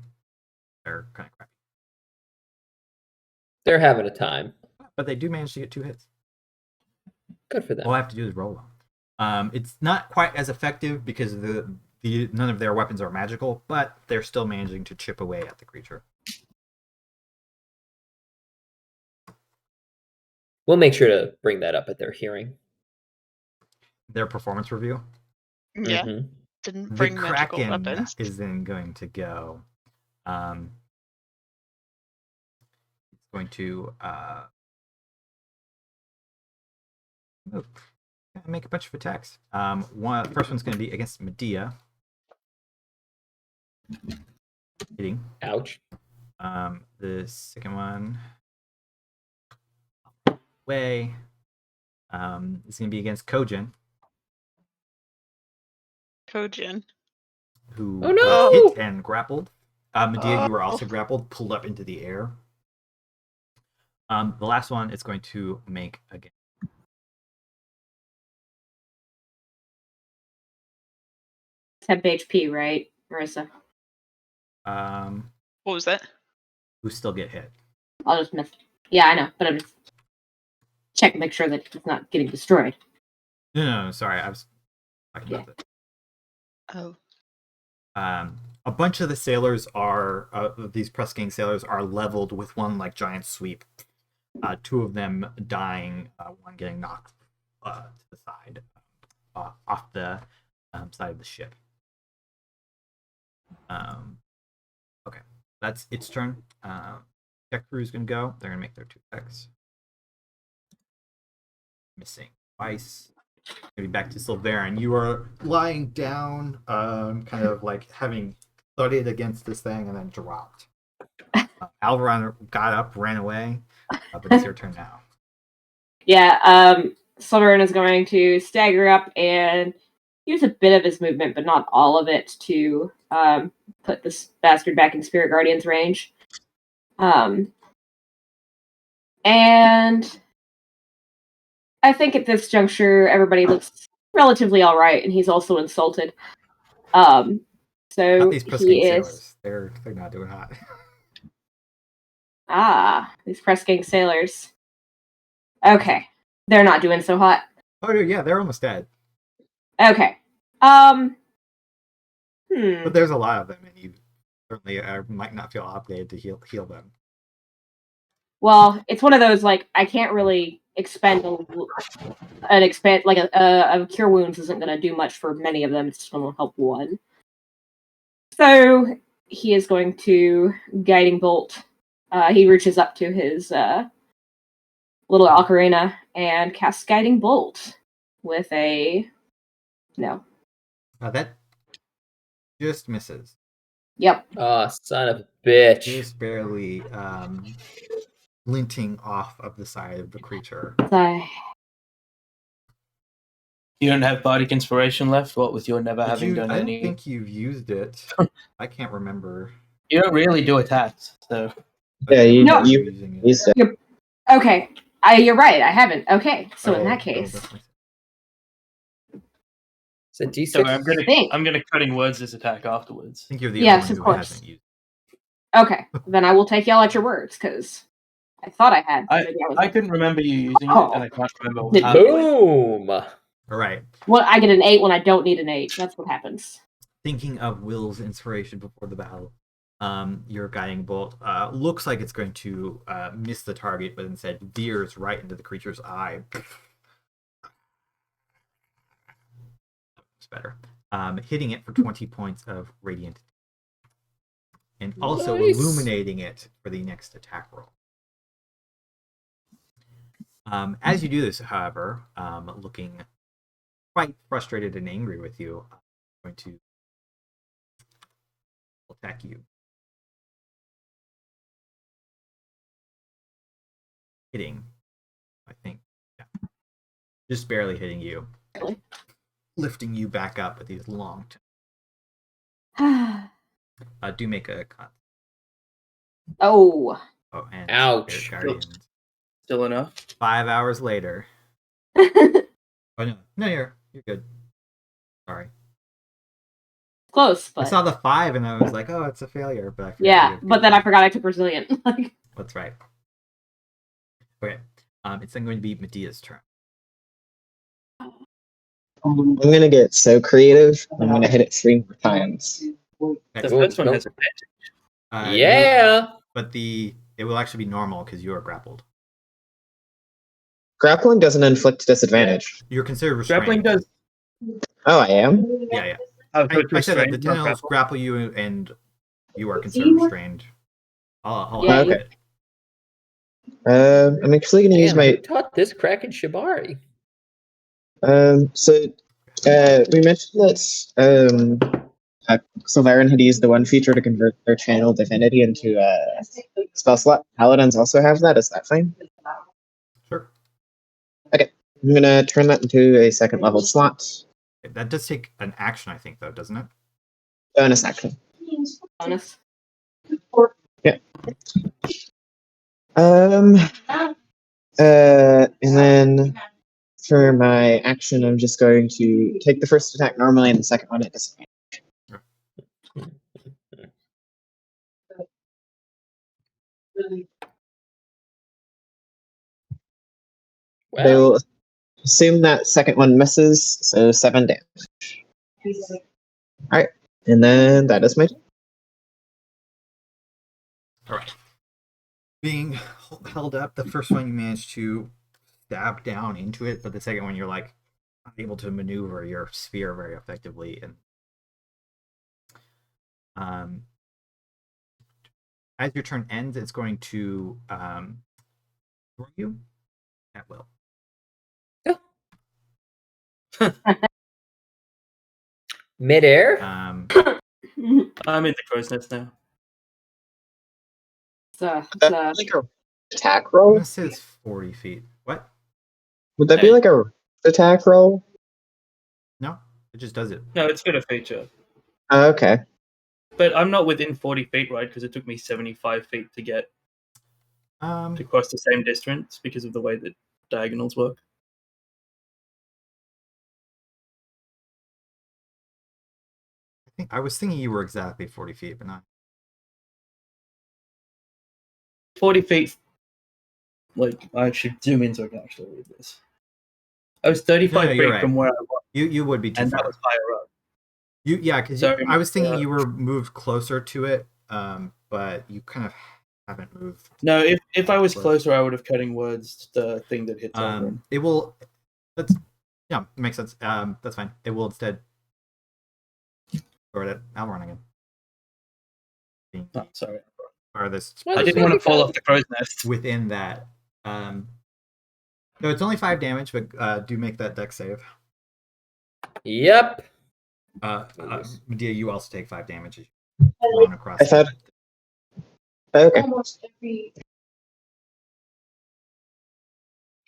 They're kind of crappy. They're having a time. But they do manage to get 2 hits. Good for them. All I have to do is roll them. It's not quite as effective because none of their weapons are magical, but they're still managing to chip away at the creature. We'll make sure to bring that up at their hearing. Their performance review. Yeah, Mhm. didn't The bring magical Kraken weapons. is then going to go. It's going to make a bunch of attacks. First one's going to be against Medea. Hitting. Ouch. The second one way. It's going to be against Kojin, Kojin. who Oh, no! was hit and grappled. Medea, you were also grappled, pulled up into the air. The last one is going to make again. Temp HP, right, Marisa? What was that? Who still get hit. I'll just miss. Yeah, I know, but I'm just checking to make sure that he's not getting destroyed. No, sorry, I was talking about it. Oh. A bunch of the sailors are these press gang sailors are leveled with one like giant sweep. Two of them dying, one getting knocked to the side, off the side of the ship. Okay, that's its turn. Tech crew's gonna go. They're gonna make their 2 attacks. Missing twice. Maybe back to Sulveran. You are lying down, kind of like having studied against this thing and then dropped. Alveron got up, ran away, but it's your turn now. Yeah, Sulveran is going to stagger up and use a bit of his movement, but not all of it, to put this bastard back in Spirit Guardian's range. And I think at this juncture, everybody looks relatively all right, and he's also insulted. So Not these press gang he is. sailors. They're not doing hot. These press gang sailors. Okay, they're not doing so hot. Oh yeah, they're almost dead. Okay. But there's a lot of them, and you certainly might not feel obligated to heal them. Well, it's one of those, like, I can't really expend a cure wounds isn't going to do much for many of them. It's just going to help one. So he is going to Guiding Bolt. He reaches up to his little ocarina and casts Guiding Bolt with a no. That just misses. Yep. Oh, son of a bitch. Just barely glinting off of the side of the creature. You don't have bardic inspiration left. What with your never having done I any? don't think you've used it. I can't remember. You don't really do attacks, so. Yeah, you using it. used it. Okay. You're right. I haven't. Okay. So in that Oh, case, definitely. It's a D6. So think. I'm gonna cutting words this attack afterwards. I think you're the Yes, only of one who course. hasn't used Okay, then I will take y'all at your words, because I thought I had. I couldn't remember you using it, and I can't remember Did how to do it. Boom! it. All right. Well, I get an 8 when I don't need an 8. That's what happens. Thinking of Will's inspiration before the battle, your guiding bolt looks like it's going to miss the target, but instead veers right into the creature's eye. It's better. Hitting it for 20 points of radiant, and also Nice. illuminating it for the next attack roll. As you do this, however, looking quite frustrated and angry with you, I'm going to attack you. Hitting, I think. Yeah. Just barely hitting you. Really? Lifting you back up with these long do make a con. Oh. Oh, and Ouch. Guardians. Still enough. 5 hours later. Oh no, you're good. Sorry. Close, I but saw the 5 and I was like, oh, it's a failure. But I forgot yeah, you have but good then I con. forgot I took Resilient. That's right. Okay. It's then going to be Medea's turn. I'm gonna get so creative. I'm gonna hit it 3 more times. The Excellent. first one has advantage. Yeah. But it will actually be normal because you are grappled. Grappling doesn't inflict disadvantage. You're considered restrained. Grappling does. Oh, I am? Yeah. Oh, so I said that the restrained, not tentacles grapple. grapple you and you are considered restrained. I'll Yeah, add okay. it. I'm actually gonna use Damn, who my. taught this Kraken Shibari? So we mentioned that Sulveran had used the one feature to convert their channel divinity into a spell slot. Paladins also have that. Is that fine? Sure. Okay, I'm gonna turn that into a 2nd level slot. That does take an action, I think, though, doesn't it? Bonus action. bonus. Yeah. And then for my action, I'm just going to take the first attack normally and the second one at disadvantage. They will assume that second one misses, so 7 damage. Alright, and then that is my turn. All right. Being held up, the first one you managed to stab down into it, but the second one you're like unable to maneuver your sphere very effectively. And as your turn ends, it's going to throw you at will. Midair. I'm in the crow's nest now. Like a attack I'm roll? gonna say it's 40 feet. What? Would that be Hey. like a attack roll? No, it just does it. No, it's got a feature. Oh, okay. But I'm not within 40 feet, right? Because it took me 75 feet to get to cross the same distance because of the way that diagonals work. I was thinking you were exactly 40 feet, but not. 40 feet. Like, I should zoom in so I can actually read this. I was 35 you're feet right. from where I was, You would be too and far. that was higher up. Because Sorry, I was thinking you were moved closer to it, but you kind of haven't moved. No, if I was Close. closer, I would have cutting words the thing that hits Alveron. It will. That's makes sense. That's fine. It will instead throw it at Alveron again. Oh, sorry. Farthest Well, I didn't want to fall off the crow's nest. within that. No, it's only 5 damage, but do make that dex save. Yep. Medea, you also take 5 damage. As you run across. I thought. Okay.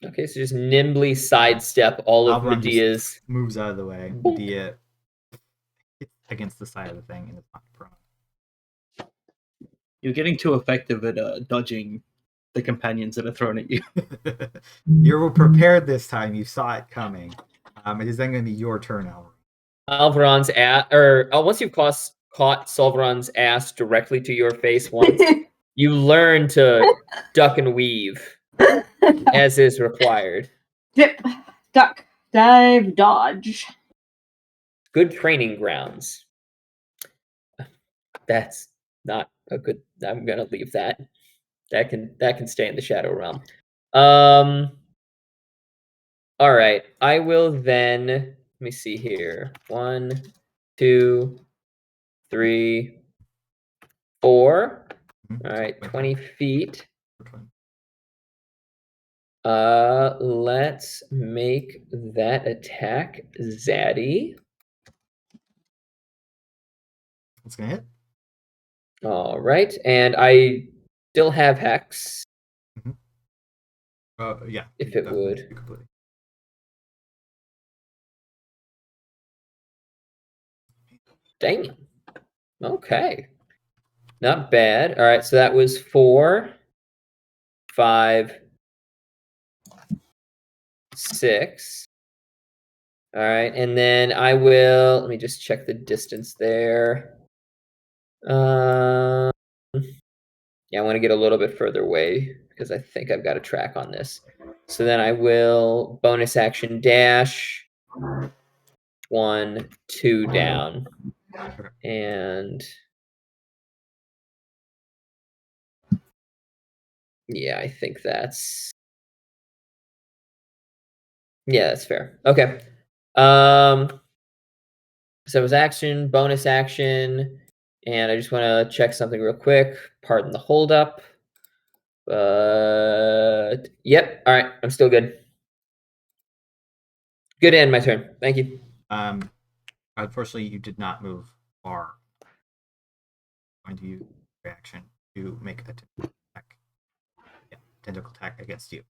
Okay, so just nimbly sidestep all of Alveron just Medea's. moves out of the way. Medea hits against the side of the thing and it's not prone. You're getting too effective at dodging the companions that are thrown at you. You were prepared this time. You saw it coming. It is then going to be your turn, Alveron. Alveron's once you've caught Sulveran's ass directly to your face once, you learn to duck and weave as is required. Dip, duck, dive, dodge. Good training grounds. That's not a good. I'm gonna leave that. That can stay in the shadow realm. All right. I will then. Let me see here. 1, 2, 3, 4. All right. 20 feet. Let's make that attack Zaddy. It's going to hit. All right, and I still have Hex. Yeah. If it definitely, would. completely. Dang. Okay. Not bad. All right, so that was 4, 5, 6. All right, and then I will. Let me just check the distance there. Yeah, I want to get a little bit further away because I think I've got a track on this. So then I will bonus action dash 1, 2 down. And yeah, I think that's fair. Okay. So it was action, bonus action, and I just want to check something real quick. Pardon the holdup. But yep, all right, I'm still good. Good to end my turn. Thank you. Unfortunately, you did not move far. I'm going to use reaction to make a tentacle attack. Yeah, tentacle attack against you.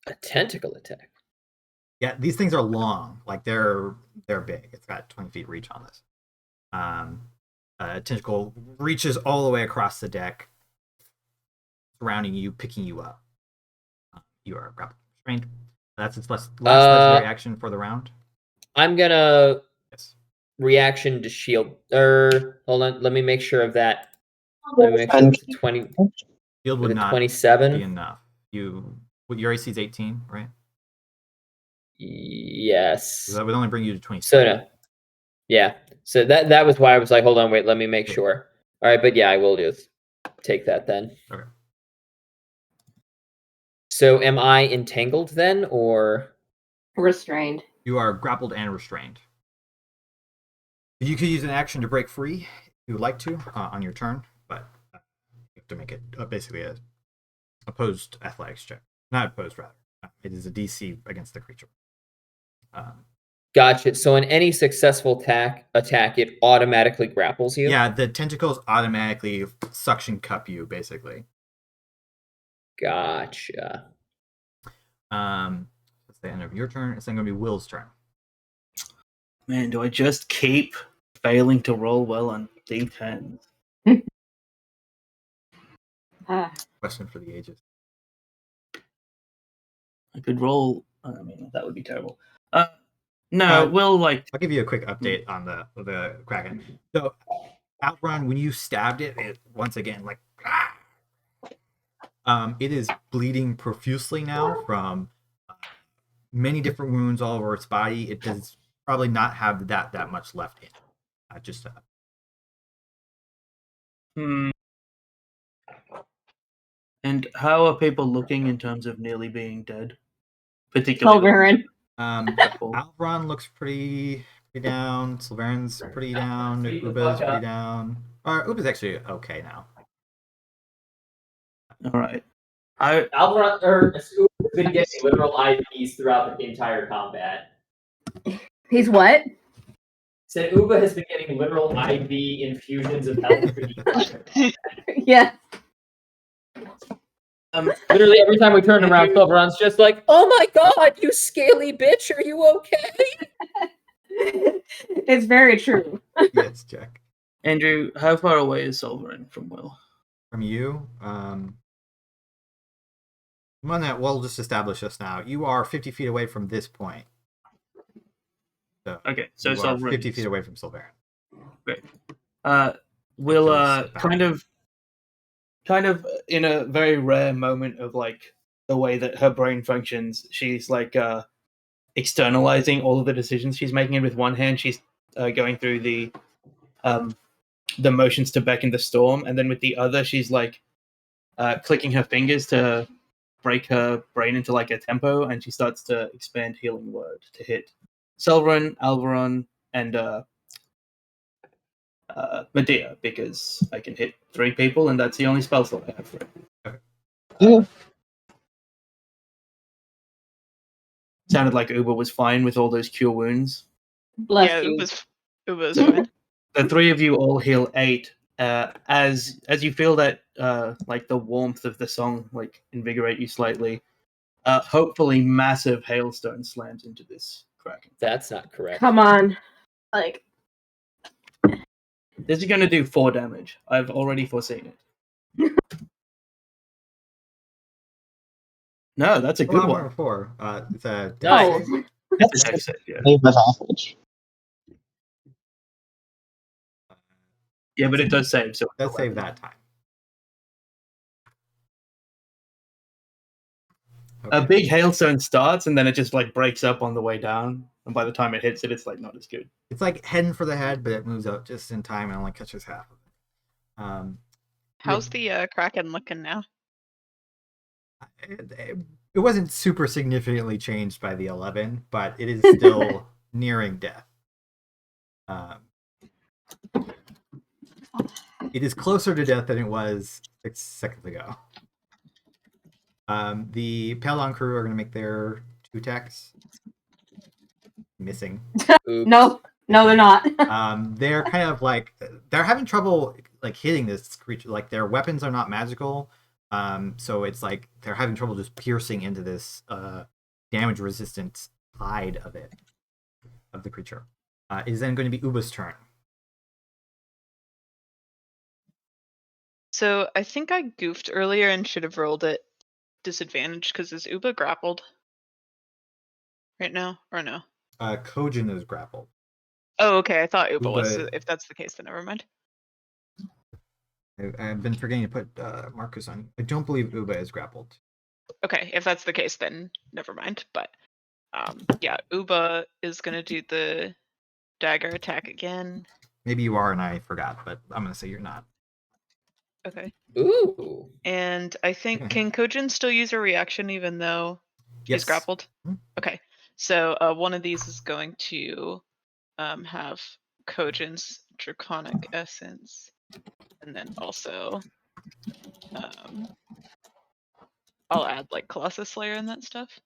A tentacle attack. Yeah, these things are long. Like they're big. It's got 20 feet reach on this. Tentacle reaches all the way across the deck, surrounding you, picking you up. You are grappled restrained. That's its last legendary action for the round. I'm gonna Yes. reaction to shield. Hold on. Let me make sure of that. Let me make sure it's 20. Shield would not 27 be enough. Your AC is 18, right? Yes. That would only bring you to 20. So no. Yeah. So that was why I was like, hold on, wait, let me make Yeah. sure. All right, but yeah, I will just take that then. Okay. So am I entangled then, or Restrained. You are grappled and restrained. You could use an action to break free if you would like to on your turn, but you have to make it basically a opposed athletics check. Not opposed, rather. It is a DC against the creature. gotcha? So in any successful attack, it automatically grapples you. Yeah, the tentacles automatically suction cup you, basically. Gotcha. That's the end of your turn. It's then going to be Will's turn. Man, do I just keep failing to roll well on D10s? Question for the ages. I could roll. I mean, that would be terrible. No, we'll like. I'll give you a quick update on the Kraken. So, Alveron, when you stabbed it once again, like, it is bleeding profusely now from many different wounds all over its body. It does probably not have that much left in it. Just And how are people looking in terms of nearly being dead? Particularly Sulveran. Alveron looks pretty down. Sulveran's pretty down. Uba's pretty down. Uba's actually okay now. All right. Alveron has been getting literal IVs throughout the entire combat. He's what? Said Uba has been getting literal IV infusions of health for the entire combat. Yeah. Literally every time we turn around, Sulveran's just like, "Oh my god, you scaly bitch, are you okay?" It's very true. Yes, Jack. Andrew, how far away is Sulveran from Will? From you, we'll just establish this now. You are 50 feet away from this point. So okay, so you are Sulveran 50 feet away from Sulveran. Great. Will kind of in a very rare moment of like the way that her brain functions, she's like externalizing all of the decisions she's making, and with one hand she's going through the motions to beckon the storm, and then with the other she's like clicking her fingers to break her brain into like a tempo, and she starts to expand healing word to hit Sulveran, Alveron, and Medea, because I can hit 3 people, and that's the only spell slot I have for it. Yeah. Sounded like Uber was fine with all those cure wounds. Bless you. Uba's fine. The 3 of you all heal 8. As you feel that like the warmth of the song like invigorate you slightly, hopefully massive hailstone slams into this Kraken. That's not correct. Come on. Like, this is going to do 4 damage. I've already foreseen it. No, that's a good one. 4. It's a Nice. That's a dex save, yeah. Save advantage. Yeah, but it does save, so Let's save that time. Okay. A big hailstone starts, and then it just like breaks up on the way down, and by the time it hits it, it's like not as good. It's like heading for the head, but it moves out just in time and only catches half of it. How's the Kraken looking now? It wasn't super significantly changed by the 11, but it is still nearing death. It is closer to death than it was 6 seconds ago. The Paladin crew are going to make their 2 attacks. Missing. no, they're not. They're kind of like, they're having trouble like hitting this creature. Like their weapons are not magical. So it's like they're having trouble just piercing into this damage resistant hide of the creature. It is then going to be Uba's turn. So I think I goofed earlier and should have rolled at disadvantage because is Uba grappled right now or no? Kojin is grappled. Oh, okay. I thought Uba was. Uba- If that's the case, then never mind. I've been forgetting to put Marcus on. I don't believe Uba is grappled. Okay, if that's the case, then never mind. But Yeah, Uba is gonna do the dagger attack again. Maybe you are and I forgot, but I'm gonna say you're not. Okay. Ooh. And I think can Kojin still use a reaction even though she's Yes. grappled? Mhm. Okay. So one of these is going to have Kojin's Draconic Essence. And then also I'll add like Colossus Slayer and that stuff.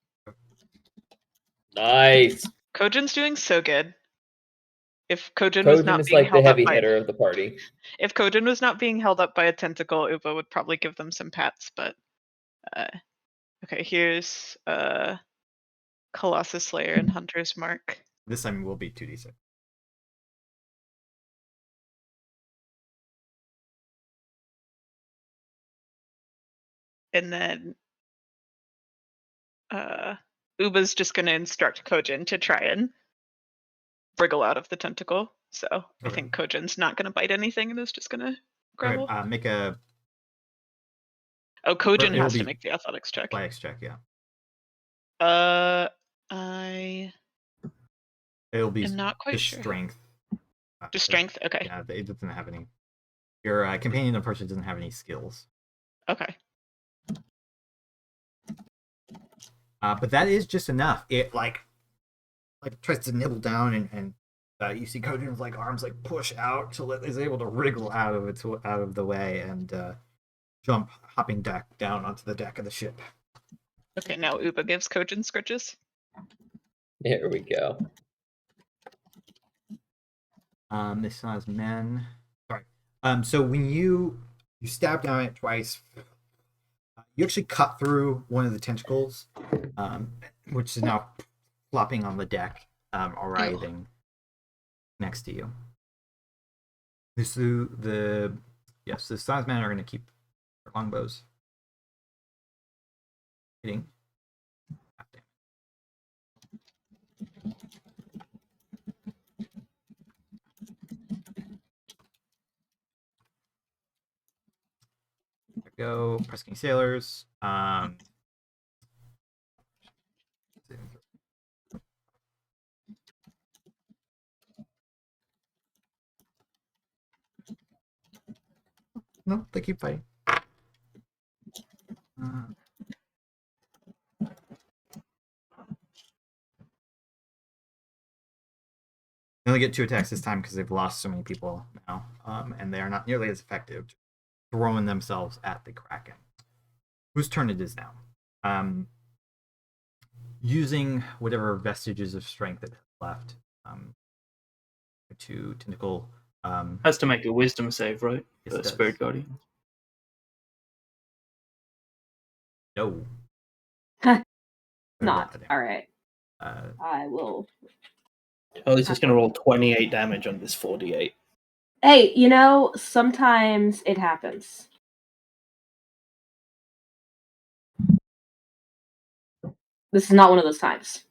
Nice. Kojin's doing so good. If Kojin was Kojin not is being like the held up heavy by hitter of the party. if Kojin was not being held up by a tentacle, Uba would probably give them some pats, but okay, here's Colossus Slayer and Hunter's Mark. This time will be 2d6. And then Uba's just gonna instruct Kojin to try and wriggle out of the tentacle. So I think Kojin's not gonna bite anything and is just gonna grapple. Okay, make a Oh, Kojin it'll has to be make the athletics check. athletics check, yeah. It'll be I'm not quite just sure. strength. Just strength? Okay. Yeah, it doesn't have any. Your companion, unfortunately, doesn't have any skills. Okay. But that is just enough. It like tries to nibble down, and you see Kojin's like arms like push out till it is able to wriggle out of the way and jump, hopping down onto the deck of the ship. Okay, now Uba gives Kojin scritches. Here we go. This has men. Sorry. So when you stab down it twice, you actually cut through one of the tentacles, which is now flopping on the deck, arriving next to you. The Size men are going to keep their longbows hitting. There we go, Presking Sailors. No, they keep fighting. They only get 2 attacks this time because they've lost so many people now, and they are not nearly as effective throwing themselves at the Kraken. Whose turn it is now? Using whatever vestiges of strength that left to Tentacle. Has to make a wisdom save, right? Yes, For it does. Spirit Guardian. No. Not. All right. Uh, I will. Oh, he's just going to roll 28 damage on this 4d8. Hey, sometimes it happens. This is not one of those times.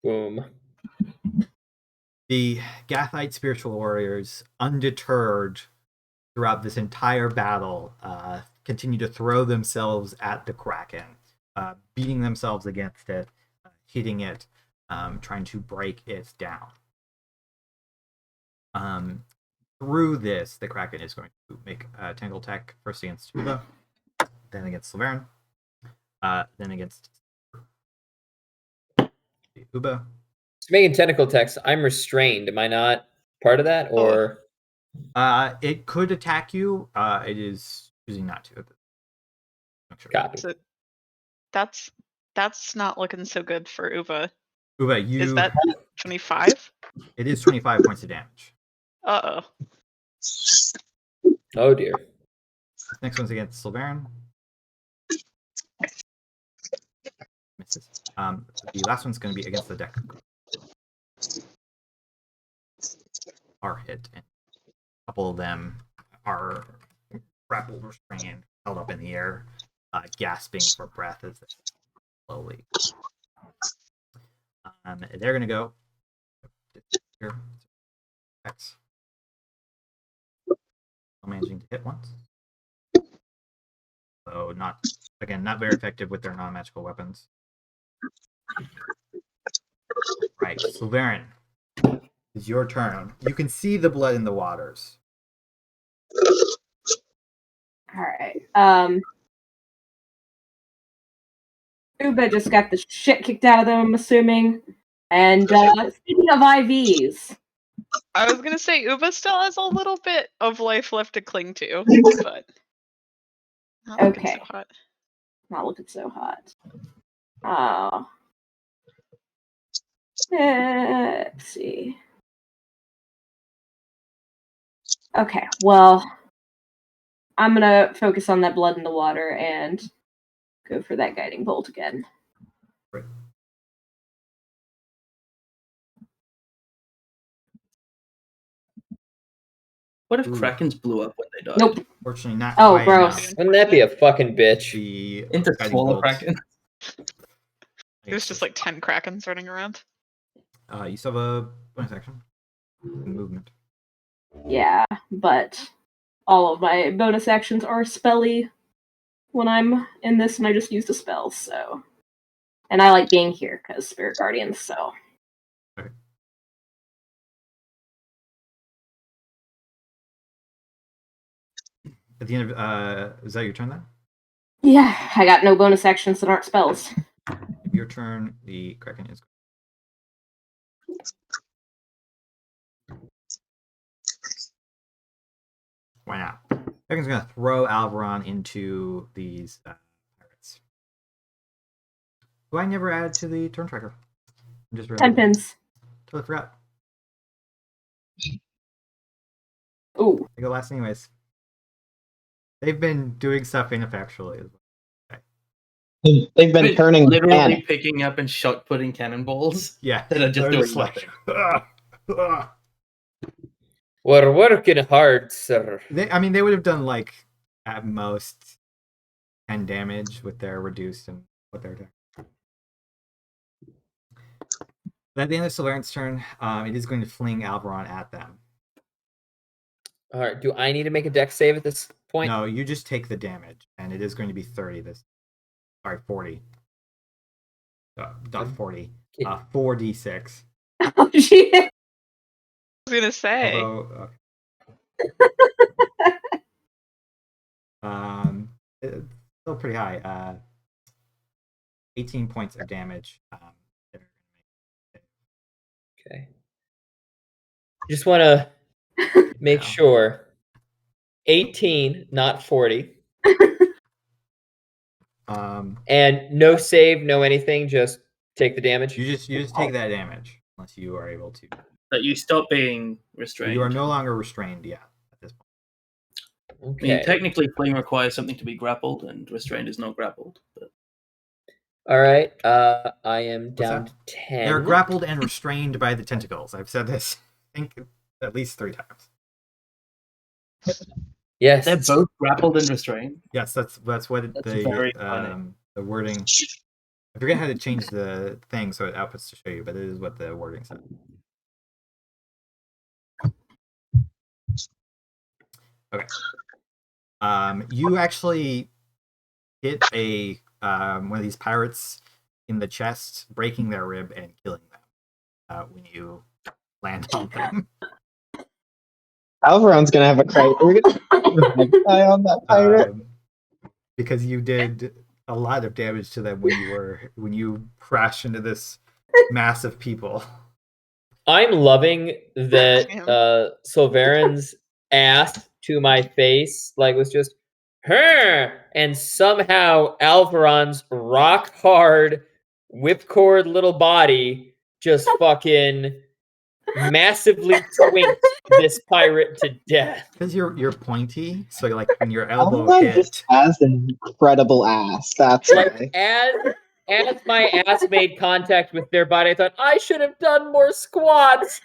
Boom. The Gathite spiritual warriors, undeterred throughout this entire battle, continue to throw themselves at the Kraken, beating themselves against it, hitting it, trying to break it down. Through this, the Kraken is going to make a Tentacle Attack first against Uba, then against Sulveran, then against Uba. Making tentacle attacks, I'm restrained. Am I not part of that, or? It could attack you. It is choosing not to. Sure. Copy. So that's not looking so good for Uba. Uba, Is that 25? It is 25 points of damage. Uh-oh. Oh dear. This next one's against Sulveran. Misses. The last one's going to be against the deck. Are hit, and a couple of them are grappled, restrained, held up in the air, gasping for breath as they slowly. They're going to go here. X. Managing to hit once. So not again, not very effective with their non-magical weapons. Right, Sulveran, it's your turn. You can see the blood in the waters. All right. Uba just got the shit kicked out of them, I'm assuming. And speaking of IVs, I was gonna say Uba still has a little bit of life left to cling to, but not looking Okay. so hot. not looking so hot. Oh. Let's see. Okay, well, I'm gonna focus on that blood in the water and go for that guiding bolt again. Right. What if Ooh. Krakens blew up when they died? Nope. Fortunately, not Oh, quite gross. enough. Wouldn't that be a fucking bitch? The Into guiding smaller bolt, Kraken? There's just like 10 Krakens running around. you still have a bonus action. Movement. Yeah, but all of my bonus actions are spelly when I'm in this, and I just used a spell, so. And I like being here because Spirit Guardians, so. Okay. At the end of is that your turn then? Yeah, I got no bonus actions that aren't spells. Your turn. The Kraken is. Why not? Kraken's gonna throw Alveron into these pirates. Who I never added to the turn tracker. I just 10 pins. Totally forgot. Ooh. They go last anyways. They've been doing stuff ineffectually. They've been turning literally panic. picking up and shot putting cannonballs Yeah, that are just they're doing just like, nothing. We're working hard, sir. they would have done like at most 10 damage with their reduced and what they're doing. At the end of Sulveran's turn, it is going to fling Alveron at them. All right. Do I need to make a dex save at this point? No, you just take the damage, and it is going to be 30 this. Sorry, 40. Not 40. 4d6. Oh, shit. I was gonna say. Although, it's still pretty high. 18 points of damage. Okay. Just want to make sure. 18, not 40. And no save, no anything. Just take the damage. You just take that damage unless you are able to. That you stop being restrained. You are no longer restrained yet at this point. Okay. I mean, technically, fling requires something to be grappled, and restrained is not grappled. But... All right. I am What's down that? to 10. They're grappled and restrained by the tentacles. I've said this, I think, at least 3 times. Yes. They're both grappled and restrained. Yes, that's what very funny. the wording. I forget how to change the thing so it outputs to show you, but it is what the wording said. Okay. You actually hit a one of these pirates in the chest, breaking their rib and killing them when you land on them. Alveron's gonna have a cry. We're gonna die on that pirate. Because you did a lot of damage to them when you crashed into this mass of people. I'm loving that Sulveran's ass to my face was just her, and somehow Alveron's rock hard whipcord little body just fucking massively twinked this pirate to death. Because you're pointy, so like when your elbow Alveron just hit. has an incredible ass. That's why. As my ass made contact with their body, I thought I should have done more squats.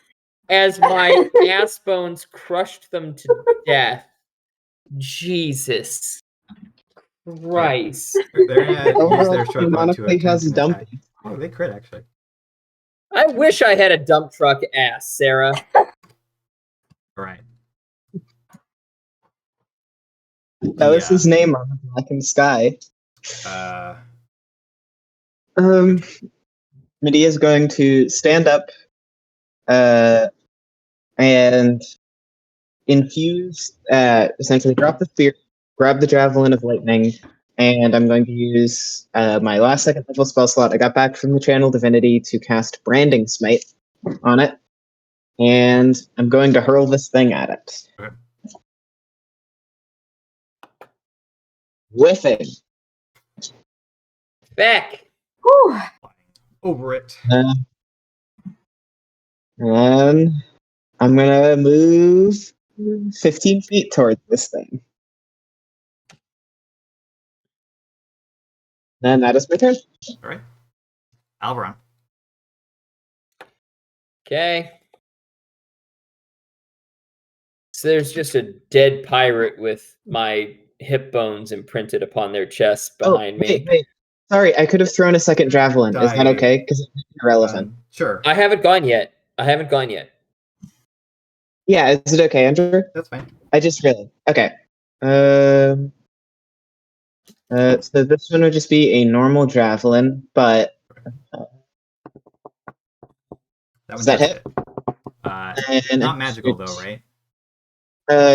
As my ass bones crushed them to death. Jesus Christ. They're gonna use their short bow to Monoplate has attempt an attack. dumpy. Oh, they crit actually. I wish I had a dump truck ass, Sarah. All right. That was his name on the Blackened Sky. Medea's going to stand up and infuse, essentially drop the spear, grab the Javelin of Lightning, and I'm going to use my last second level spell slot I got back from the Channel Divinity to cast Branding Smite on it. And I'm going to hurl this thing at it. Okay. Whiffing. Back. Whew. Over it. And I'm gonna move 15 feet towards this thing. And that is my turn. All right. Alveron. Okay. So there's just a dead pirate with my hip bones imprinted upon their chest behind me. Wait. Sorry, I could have thrown a second javelin. Is that Die. okay? Because it's irrelevant. Sure. I haven't gone yet. Yeah, is it okay, Andrew? That's fine. I just really okay. So this one would just be a normal javelin, but Does that hit? And Not magical though, right?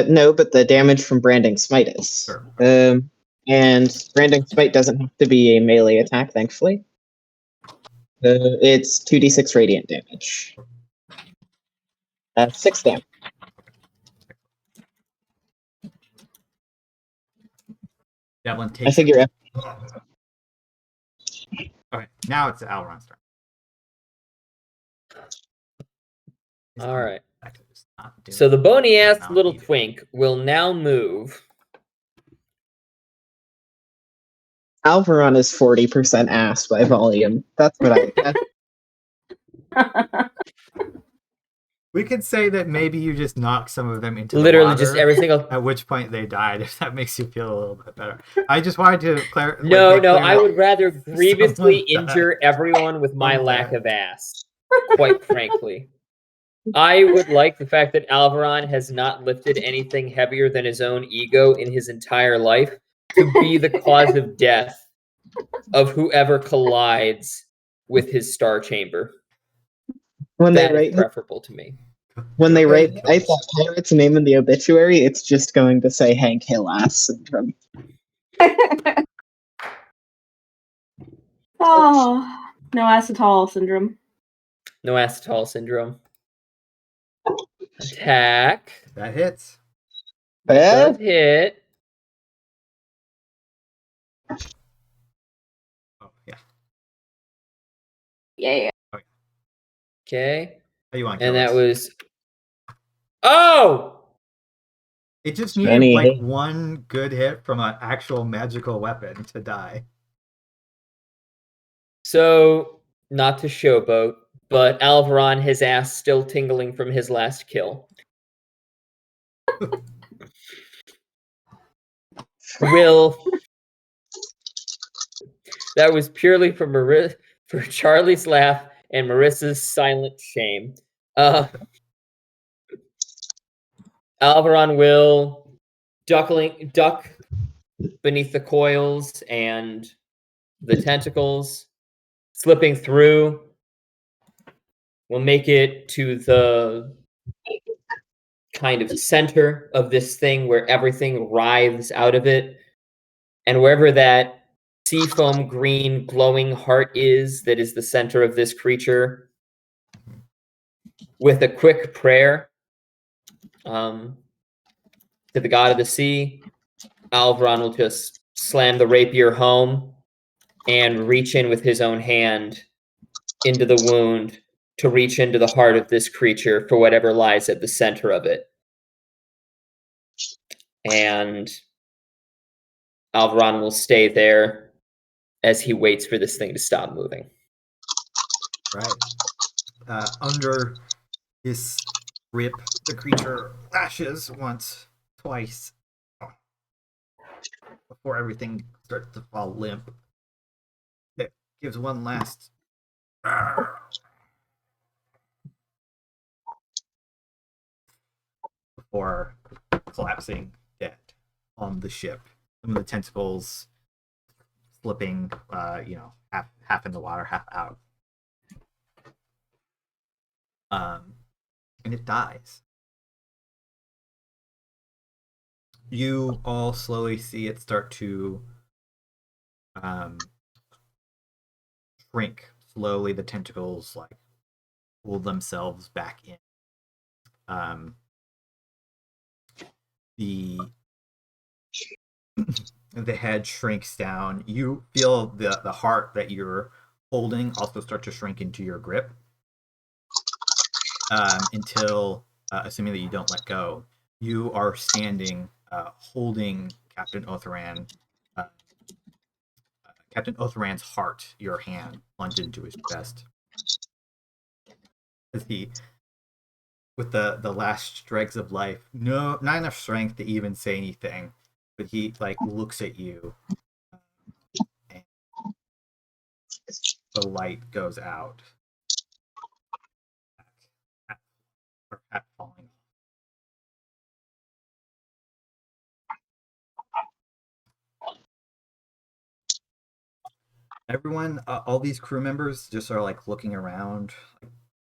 No, but the damage from Branding Smite is. Sure. And Branding Smite doesn't have to be a melee attack, thankfully. It's 2d6 radiant damage. 6 damage. Javelin takes. I figure it. Okay, now it's Alveron's turn. All right. Just not doing So the bony it. ass Not little needed. twink will now move. Alveron is 40% ass by volume. That's what I guess. We could say that maybe you just knocked some of them into Literally the just water, every single. at which point they died, if that makes you feel a little bit better. I just wanted to clarify. No, I would rather grievously Someone died. injure everyone with my Someone lack died. of ass. Quite frankly. I would like the fact that Alveron has not lifted anything heavier than his own ego in his entire life to be the cause of death of whoever collides with his star chamber. When That they is write preferable to me. that pirate's name in the obituary, it's just going to say Hank Hill ass syndrome. Oh, no acetol syndrome. No acetol syndrome. Attack. That hits. Does hit. Oh yeah. Yeah. Okay. How you want? And that Cutlass? was. Oh! It just needed Any like hit. one good hit from an actual magical weapon to die. So, not to showboat, but Alveron, his ass still tingling from his last kill, will. That was purely for for Charlie's laugh and Marisa's silent shame. Alveron will duck beneath the coils and the tentacles, slipping through. Will make it to the kind of center of this thing where everything writhes out of it. And wherever that seafoam green glowing heart is, that is the center of this creature, with a quick prayer to the god of the sea, Alveron will just slam the rapier home and reach in with his own hand into the wound to reach into the heart of this creature for whatever lies at the center of it. And Alveron will stay there as he waits for this thing to stop moving. Right. Under his rip, the creature lashes once, twice, before everything starts to fall limp. It gives one last. Before collapsing dead on the ship. Some of the tentacles slipping, half in the water, half out. And it dies. You all slowly see it start to shrink. Slowly, the tentacles pull themselves back in. The head shrinks down. You feel the heart that you're holding also start to shrink into your grip. Until, assuming that you don't let go, you are standing, holding Captain Orthoran. Captain Orthoran's heart, your hand, plunged into his chest. As he, with the last dregs of life, not enough strength to even say anything, but he looks at you, and the light goes out. Hat falling. Everyone, all these crew members just are looking around,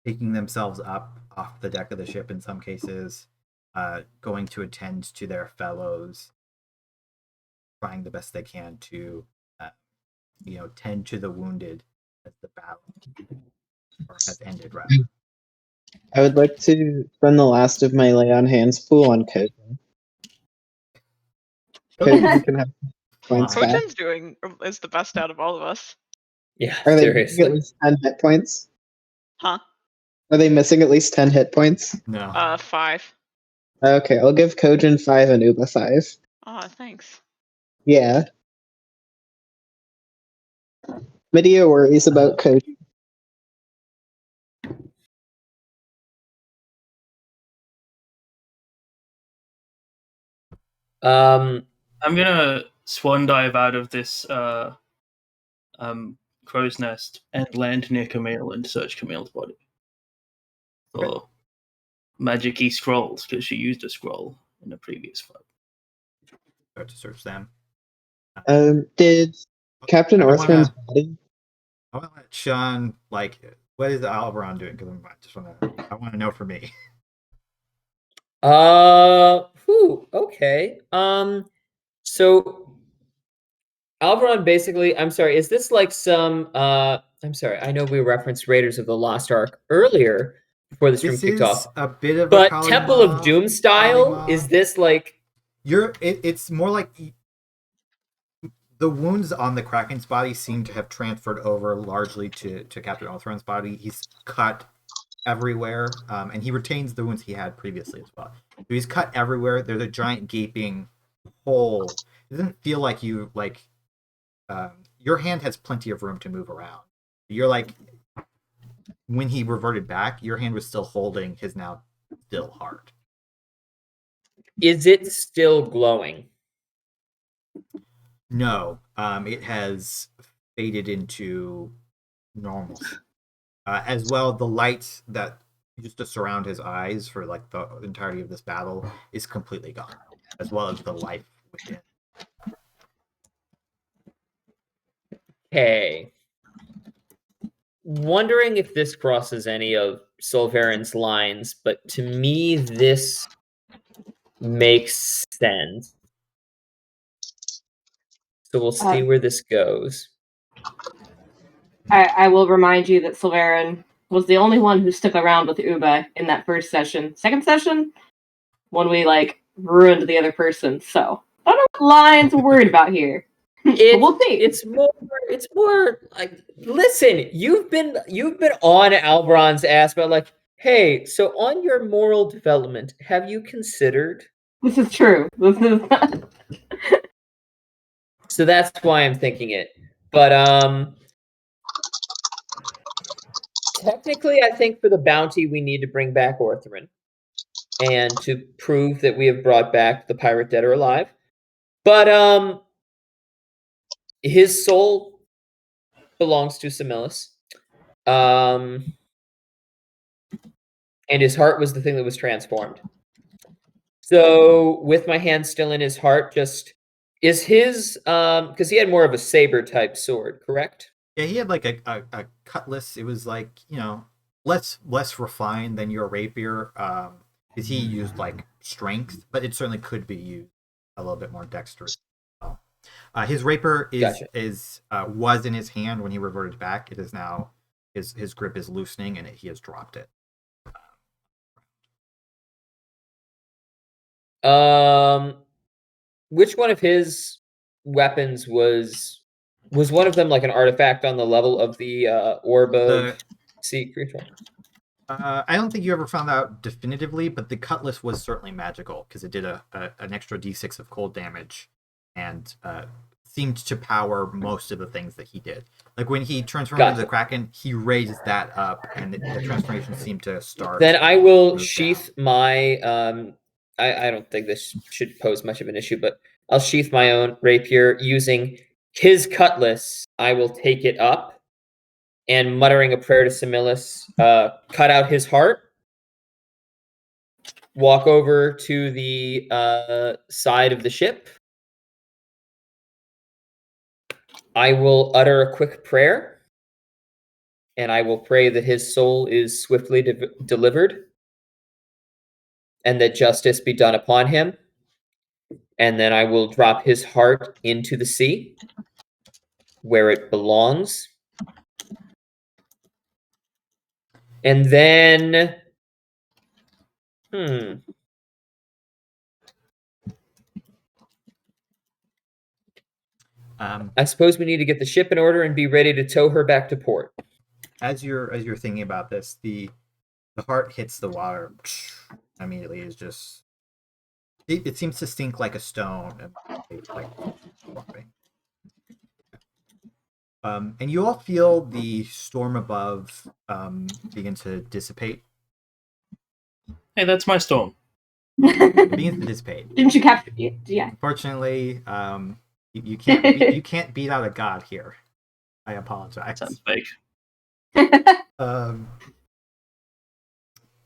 picking themselves up off the deck of the ship in some cases, going to attend to their fellows, trying the best they can to, tend to the wounded as the battle has ended, rather. I would like to spend the last of my lay on hands pool on Kojan. Kojan, you can have points back. Kojan's is the best out of all of us. Yeah, Are they seriously. missing at least 10 hit points? Huh? Are they missing at least 10 hit points? No. 5. Okay, I'll give Kojan 5 and Uba 5. Aw, thanks. Yeah. Medea worries about Kojan. I'm gonna swan dive out of this crow's nest and land near Camille and search Camille's body for magic-y scrolls, because she used a scroll in a previous fight. Start to search them. Did Captain Orthoran's body? I want to let Sean, what is Alveron doing? Because I want to know for me. Okay. So Alveron basically, I'm sorry, is this some I'm sorry, I know we referenced Raiders of the Lost Ark earlier before the stream This kicked is off. a bit of But a Temple of Doom style? Is this it's more like the wounds on the Kraken's body seem to have transferred over largely to Captain Orthoran's body. He's cut everywhere, and he retains the wounds he had previously as well. So he's cut everywhere. There's a giant gaping hole. It doesn't feel like you your hand has plenty of room to move around. You're when he reverted back, your hand was still holding his now still heart. Is it still glowing? No, it has faded into normal. As well, the light that used to surround his eyes for the entirety of this battle is completely gone, as well as the life within. Okay. Wondering if this crosses any of Sulveran's lines, but to me this makes sense. So we'll see where this goes. I will remind you that Sulveran was the only one who stuck around with Uba in that first session. Second session, when we ruined the other person. So I don't know what lines we're worried about here. We'll see. It's more like, listen, you've been on Alveron's ass about hey, so on your moral development, have you considered? This is true. This is So that's why I'm thinking it. But technically, I think for the bounty, we need to bring back Orthoran, and to prove that we have brought back the pirate dead or alive. But his soul belongs to Semillus. And his heart was the thing that was transformed. So with my hand still in his heart, just Is his because he had more of a saber type sword, correct? Yeah, he had like a cutlass. It was like, less refined than your rapier. Because he used like strength, but it certainly could be used a little bit more dexterous. His rapier Gotcha. was in his hand when he reverted back. It is now his grip is loosening and he has dropped it. Which one of his weapons was one of them like an artifact on the level of the orb of sea creature? I don't think you ever found out definitively, but the cutlass was certainly magical because it did an extra d6 of cold damage and seemed to power most of the things that he did. Like when he transformed into the Kraken, he raised that up, and the transformation seemed to start. Then I will sheath my. I don't think this should pose much of an issue, but I'll sheath my own rapier using his cutlass. I will take it up. And muttering a prayer to Semillus, cut out his heart, walk over to the side of the ship. I will utter a quick prayer, and I will pray that his soul is swiftly delivered, and that justice be done upon him. And then I will drop his heart into the sea, where it belongs. And then, I suppose we need to get the ship in order and be ready to tow her back to port. As you're thinking about this, the heart hits the water immediately. Is just it seems to stink like a stone and like dropping. And you all feel the storm above begin to dissipate. Hey, that's my storm. It begins to dissipate. Didn't you capture it? Yeah. Unfortunately, you can't beat out a god here. I apologize. Sounds fake.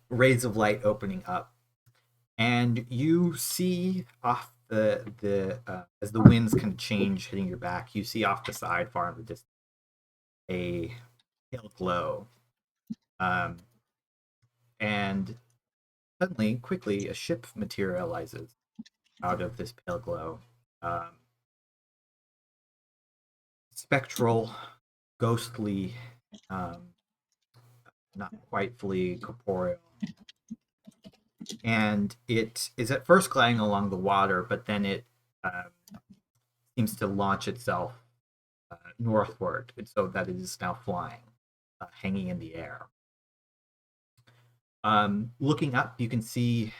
Rays of light opening up, and you see off the as the winds kind of change hitting your back, you see off the side far in the distance a pale glow, and suddenly, quickly, a ship materializes out of this pale glow. Spectral, ghostly, not quite fully corporeal. And it is at first gliding along the water, but then it seems to launch itself northward, and so that it is now flying, hanging in the air. Looking up, you can see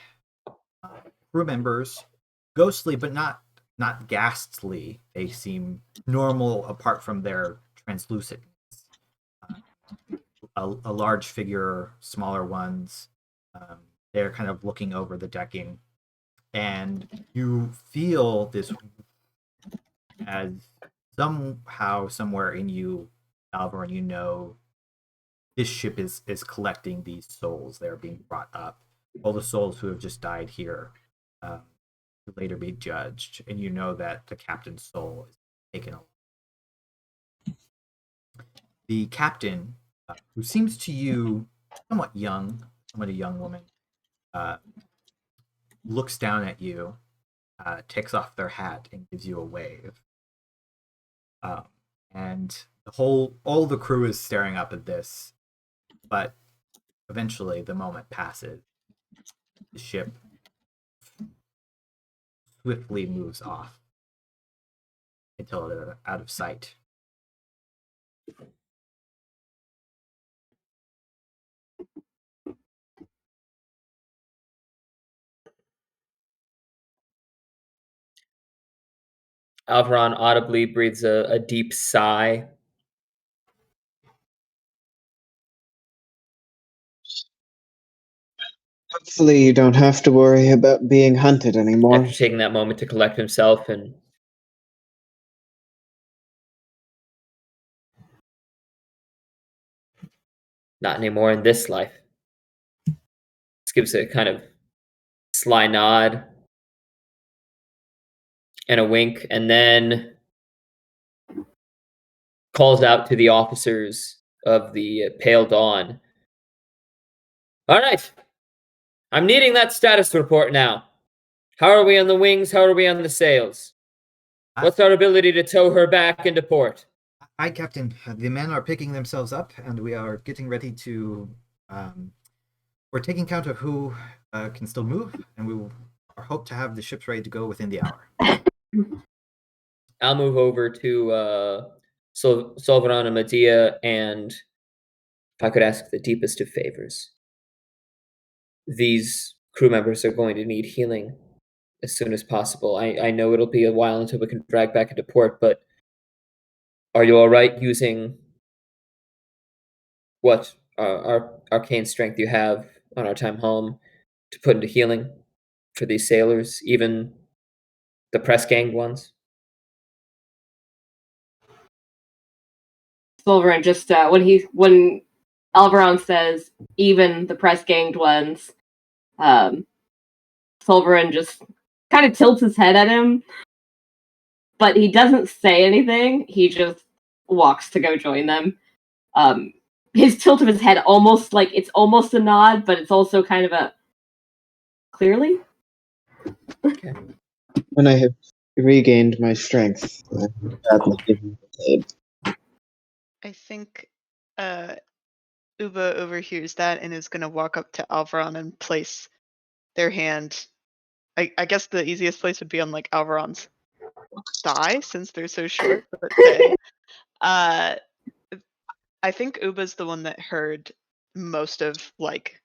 crew members, ghostly but not ghastly. They seem normal apart from their translucentness. A large figure, smaller ones. They're kind of looking over the decking, and you feel this as somehow, somewhere in you, Alveron, you know this ship is collecting these souls. They're being brought up. All the souls who have just died here to later be judged, and you know that the captain's soul is taken away. The captain, who seems to you somewhat a young woman, looks down at you, takes off their hat, and gives you a wave. And all the crew is staring up at this, but eventually the moment passes. The ship swiftly moves off until they're out of sight. Alveron audibly breathes a deep sigh. Hopefully you don't have to worry about being hunted anymore. After taking that moment to collect himself and not anymore in this life. Just gives a kind of sly nod. and a wink, and then calls out to the officers of the Pale Dawn. All right. I'm needing that status report now. How are we on the wings? How are we on the sails? What's our ability to tow her back into port? Aye, Captain. The men are picking themselves up, and we are getting ready to... we're taking count of who can still move, and we hope to have the ships ready to go within the hour. I'll move over to Sulveran and Medea, and if I could ask the deepest of favors. These crew members are going to need healing as soon as possible. I know it'll be a while until we can drag back into port, but are you all right using what our arcane strength you have on our time home to put into healing for these sailors, even the press-ganged ones? Sulveran just when Alveron says even the press-ganged ones, Sulveran just kind of tilts his head at him, but he doesn't say anything. He just walks to go join them. His tilt of his head it's almost a nod, but it's also kind of a clearly. Okay. When I have regained my strength, I'm gladly giving aid. I think Uba overhears that and is going to walk up to Alveron and place their hand. I guess the easiest place would be on like Alveron's thigh since they're so short. But I think Uba's the one that heard most of like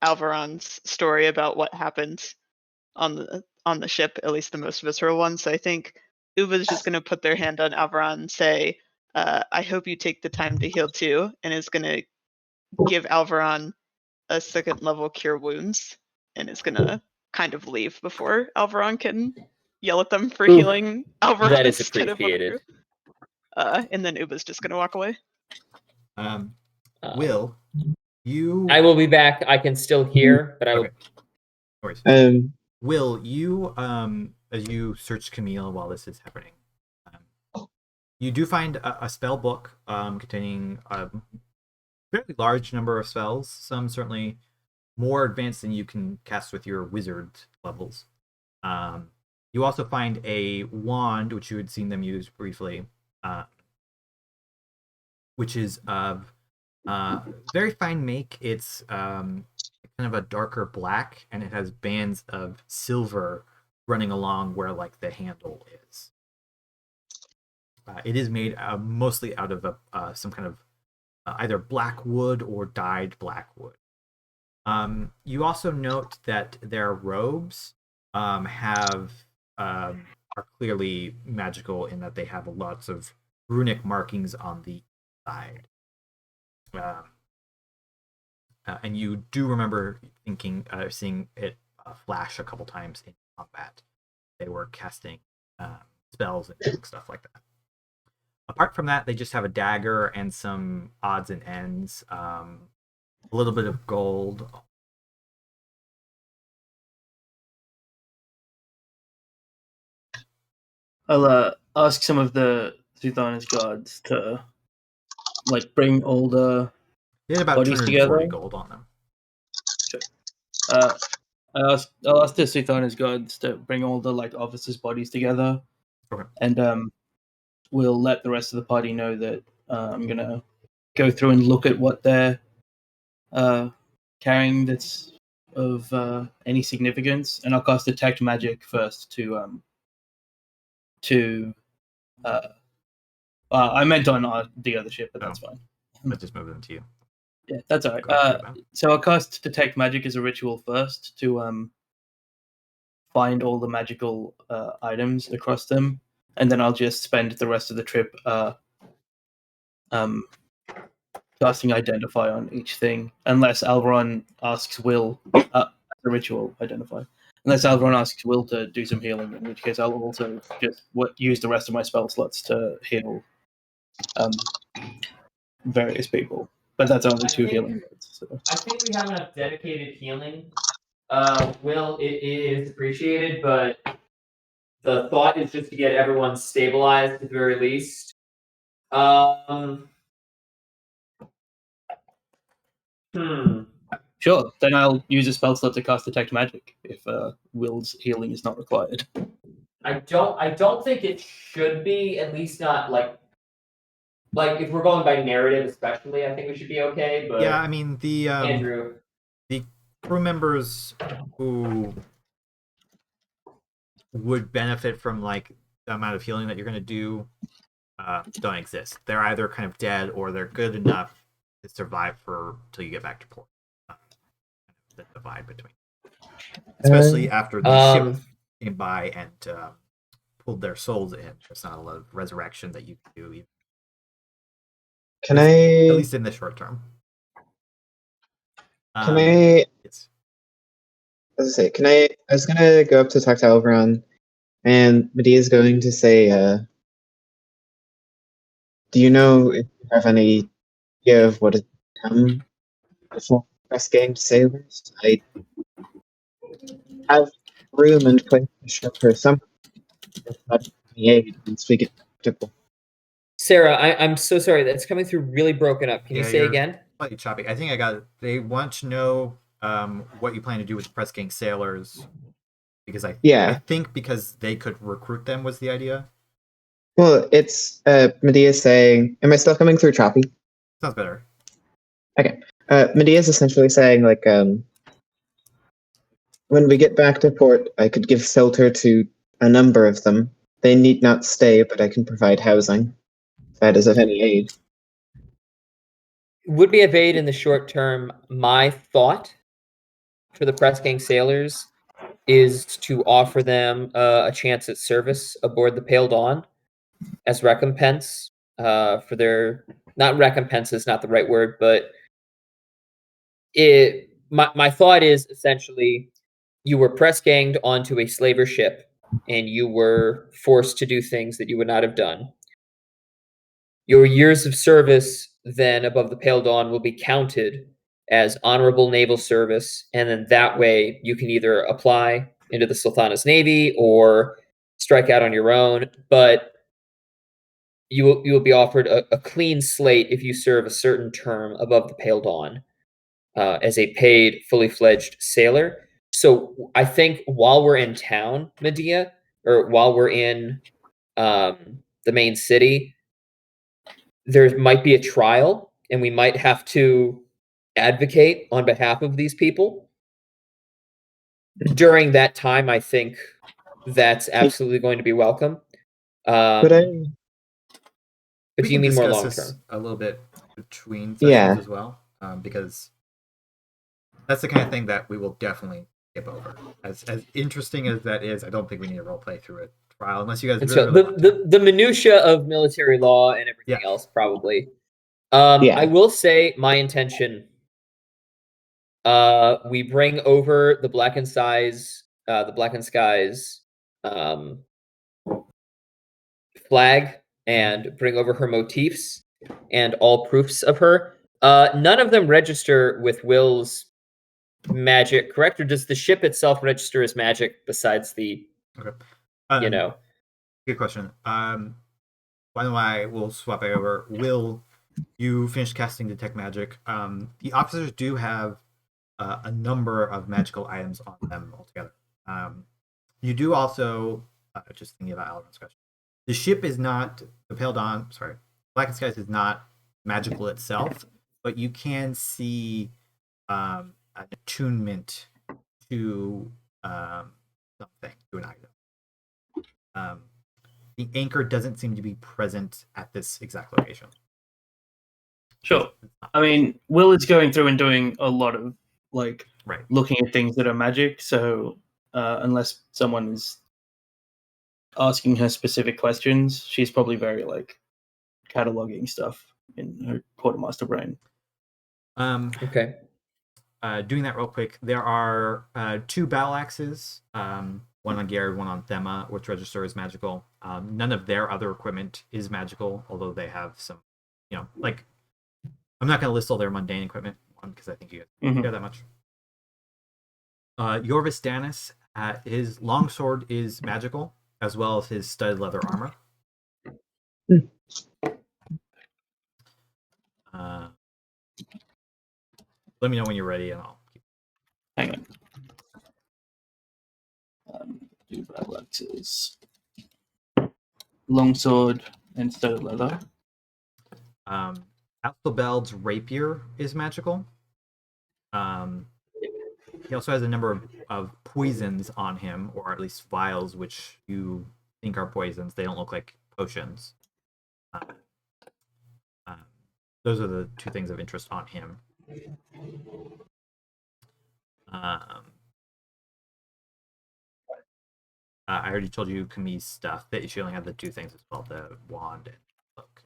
Alveron's story about what happened on the ship, at least the most visceral one. So I think Uba's just going to put their hand on Alveron and say, I hope you take the time to heal too, and is going to give Alveron a second level cure wounds, and is going to kind of leave before Alveron can yell at them for healing Alveron. That is instead appreciated. Of and then Uba's just going to walk away. Will, you... I will be back. I can still hear, but I will... Okay. No worries. Um, Will, you, as you search Camille while this is happening, you do find a spell book containing a fairly large number of spells, some certainly more advanced than you can cast with your wizard levels. You also find a wand, which you had seen them use briefly, which is of very fine make. It's kind of a darker black, and it has bands of silver running along where like the handle is. It is made mostly out of some kind of either black wood or dyed black wood. You also note that their robes are clearly magical in that they have lots of runic markings on the side. And you do remember seeing it flash a couple times in combat. They were casting spells and stuff like that. Apart from that, they just have a dagger and some odds and ends, a little bit of gold. I'll ask some of the Zuthana's guards to bring all the They had about bodies 240 together. gold on them. I'll ask the Zuthana's guards to bring all the officers' bodies together. Okay. And we'll let the rest of the party know that I'm gonna go through and look at what they're carrying that's of any significance, and I'll cast detect magic first to I meant on the other ship, but that's fine. Let's just move them to you. Yeah, that's all right. So I'll cast detect magic as a ritual first to find all the magical items across them, and then I'll just spend the rest of the trip casting identify on each thing, unless Alveron asks Will the ritual identify. Unless Alveron asks Will to do some healing, in which case I'll also just use the rest of my spell slots to heal various people. But that's only two healing points. So. I think we have enough dedicated healing. Will, it is appreciated, but the thought is just to get everyone stabilized at the very least. Sure, then I'll use a spell slot to cast Detect Magic if Will's healing is not required. I don't think it should be, at least not like if we're going by narrative especially, I think we should be okay, but Yeah, I mean the Andrew. the crew members who would benefit from like the amount of healing that you're gonna do don't exist. They're either kind of dead or they're good enough to survive till you get back to port. The divide between, especially after the ship came by and pulled their souls in. There's not a lot of resurrection that you can do, even, Can at I? least in the short term. Can I? Yes. Let's say, can I? I was gonna go up to talk to Alveron, and Medea's going to say, "Do you know if you have any idea of what has become before press gained sailors? I have room and place to ship her some aid once we get comfortable." Sara, I'm so sorry. That's coming through really broken up. Can you say you're again? Slightly choppy. I think I got it. They want to know what you plan to do with the press gang sailors, because I think because they could recruit them was the idea. Well, it's Medea saying, am I still coming through choppy? Sounds better. Okay. Medea's essentially saying, like, when we get back to port, I could give shelter to a number of them. They need not stay, but I can provide housing. If that is of any aid. Would be of aid in the short term. My thought for the press gang sailors is to offer them a chance at service aboard the Pale Dawn as recompense for their, not recompense is not the right word, but my thought is essentially you were press ganged onto a slaver ship and you were forced to do things that you would not have done. Your years of service then above the Pale Dawn will be counted as honorable naval service, and then that way you can either apply into the Sultana's Navy or strike out on your own, but you will be offered a clean slate if you serve a certain term above the Pale Dawn as a paid, fully fledged sailor. So I think while we're in town, Medea, or while we're in the main city, there might be a trial, and we might have to advocate on behalf of these people. During that time, I think that's absolutely going to be welcome. But do you mean more long this term? A little bit between sessions as well, because that's the kind of thing that we will definitely skip over. As interesting as that is, I don't think we need to role play through a trial unless you guys. The minutia of military law and everything else, probably. I will say my intention. We bring over the Blackened Skies, flag, and bring over her motifs and all proofs of her. None of them register with Will's magic, correct? Or does the ship itself register as magic besides the, Good question. Why don't we'll swap it over. Will, you finished casting Detect Magic. The officers do have a number of magical items on them altogether. You do also, just thinking about Alveron's question, the ship is not, the Pale Dawn, Blackened Skies is not magical itself, but you can see an attunement to something, to an item. The anchor doesn't seem to be present at this exact location. Sure. I mean, Will is going through and doing a lot of looking at things that are magic. So unless someone is asking her specific questions, she's probably very cataloging stuff in her quartermaster brain. Okay. Doing that real quick, there are 2 battle axes, one on Gary, one on Thema, which register as magical. None of their other equipment is magical, although they have some, I'm not going to list all their mundane equipment, because I think you guys care that much. Yorvis Danis, his longsword is magical. as well as his studded leather armor. Let me know when you're ready, and I'll keep. Hang on. Do battle axes. Longsword and studded leather. Albeld's rapier is magical. He also has a number of poisons on him, or at least vials, which you think are poisons. They don't look like potions. Those are the two things of interest on him. I already told you Camille's stuff. That she only had the two things as well, the wand and cloak.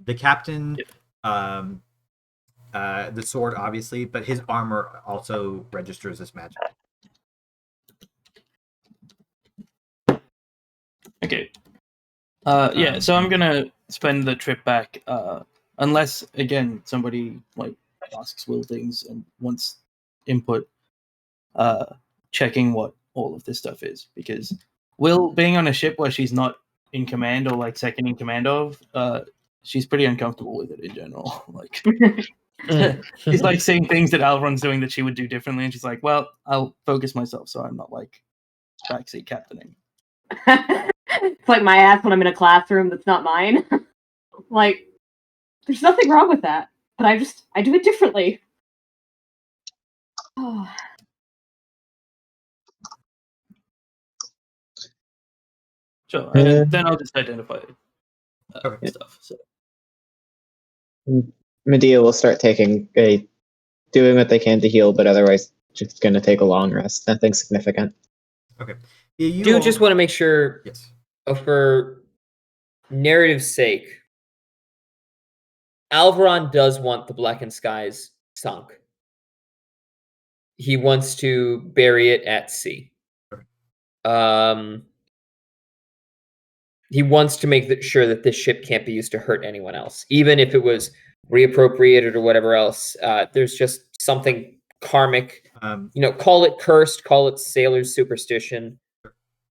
The captain, the sword, obviously, but his armor also registers as magic. Okay. Yeah, so I'm gonna spend the trip back, unless again somebody like asks Will things and wants input, checking what all of this stuff is, because Will being on a ship where she's not in command or like second in command of, she's pretty uncomfortable with it in general. Like she's like seeing things that Alveron's doing that she would do differently, and she's like, "Well, I'll focus myself so I'm not like backseat captaining." It's like my ass when I'm in a classroom that's not mine. Like, there's nothing wrong with that, but I do it differently. Oh. Sure, and then I'll just identify stuff. So. Medea will start doing what they can to heal, but otherwise just going to take a long rest. Nothing significant. Okay. Just want to make sure, yes, for narrative's sake, Alveron does want the Blackened Skies sunk. He wants to bury it at sea. He wants to make sure that this ship can't be used to hurt anyone else, even if it was reappropriated or whatever else. There's just something karmic. Call it cursed, call it sailor's superstition.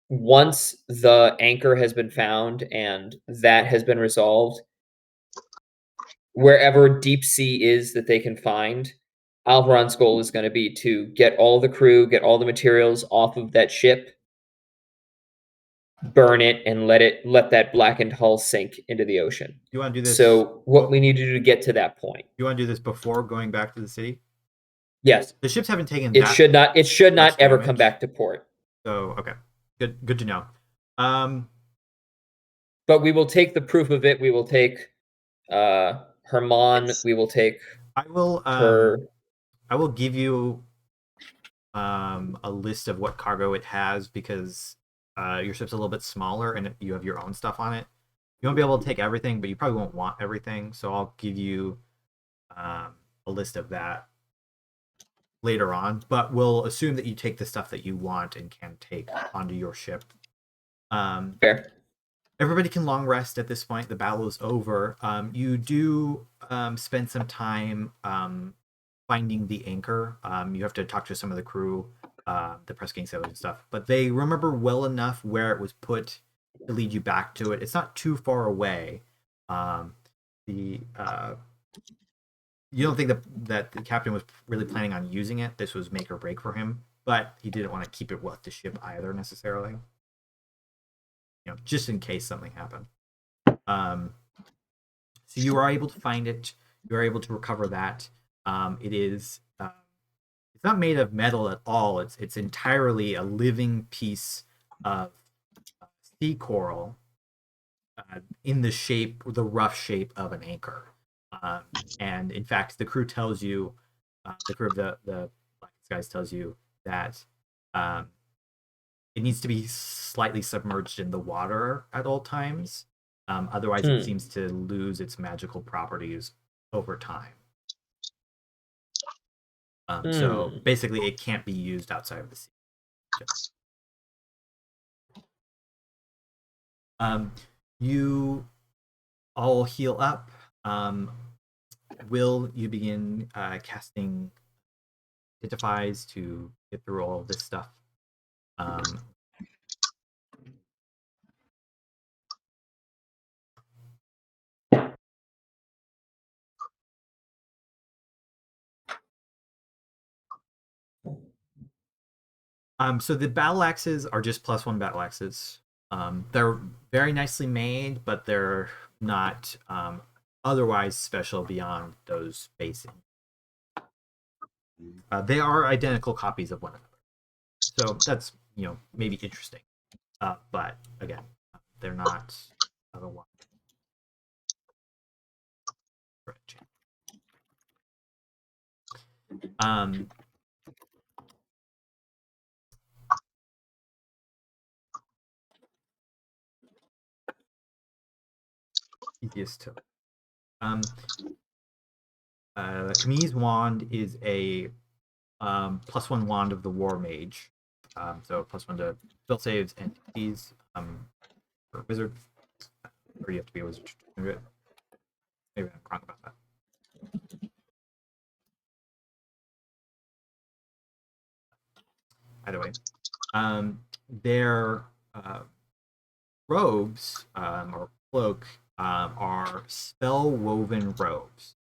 Once the anchor has been found and that has been resolved, wherever deep sea is that they can find, Alveron's goal is going to be to get all the crew, get all the materials off of that ship, burn it, and let that blackened hull sink into the ocean. You want to do this? So what we need to do to get to that point? You want to do this before going back to the city? Yes. The ships haven't taken. It should not ever come back to port. So okay, good to know. But we will take the proof of it. We will take Herman. We will take. I will. Her. I will give you a list of what cargo it has, because your ship's a little bit smaller and you have your own stuff on it. You won't be able to take everything, but you probably won't want everything. So I'll give you a list of that later on. But we'll assume that you take the stuff that you want and can take onto your ship. Fair. Everybody can long rest at this point. The battle is over. You do spend some time finding the anchor. You have to talk to some of the crew, the press king sailors and stuff, but they remember well enough where it was put to lead you back to it. It's not too far away. You don't think that the captain was really planning on using it. This was make or break for him, but he didn't want to keep it with the ship either necessarily. Just in case something happened. So you are able to find it. You are able to recover that. It is. It's not made of metal at all. It's entirely a living piece of sea coral in the rough shape of an anchor. And in fact, the crew tells you, the crew of the Blackened Skies tells you that it needs to be slightly submerged in the water at all times. Otherwise, it seems to lose its magical properties over time. So basically, it can't be used outside of the sea. You all heal up. Will you begin casting Identifies to get through all of this stuff? So the battle axes are just +1 battle axes. They're very nicely made, but they're not otherwise special beyond those basic. They are identical copies of one another, so that's maybe interesting. But again, they're not otherwise. Easiest to. Camille's wand is a +1 wand of the War Mage. So +1 to spell saves and DCs. For a wizard, or you have to be a wizard to do it. Maybe I'm wrong about that. Either way, their robes or cloak are spell-woven robes.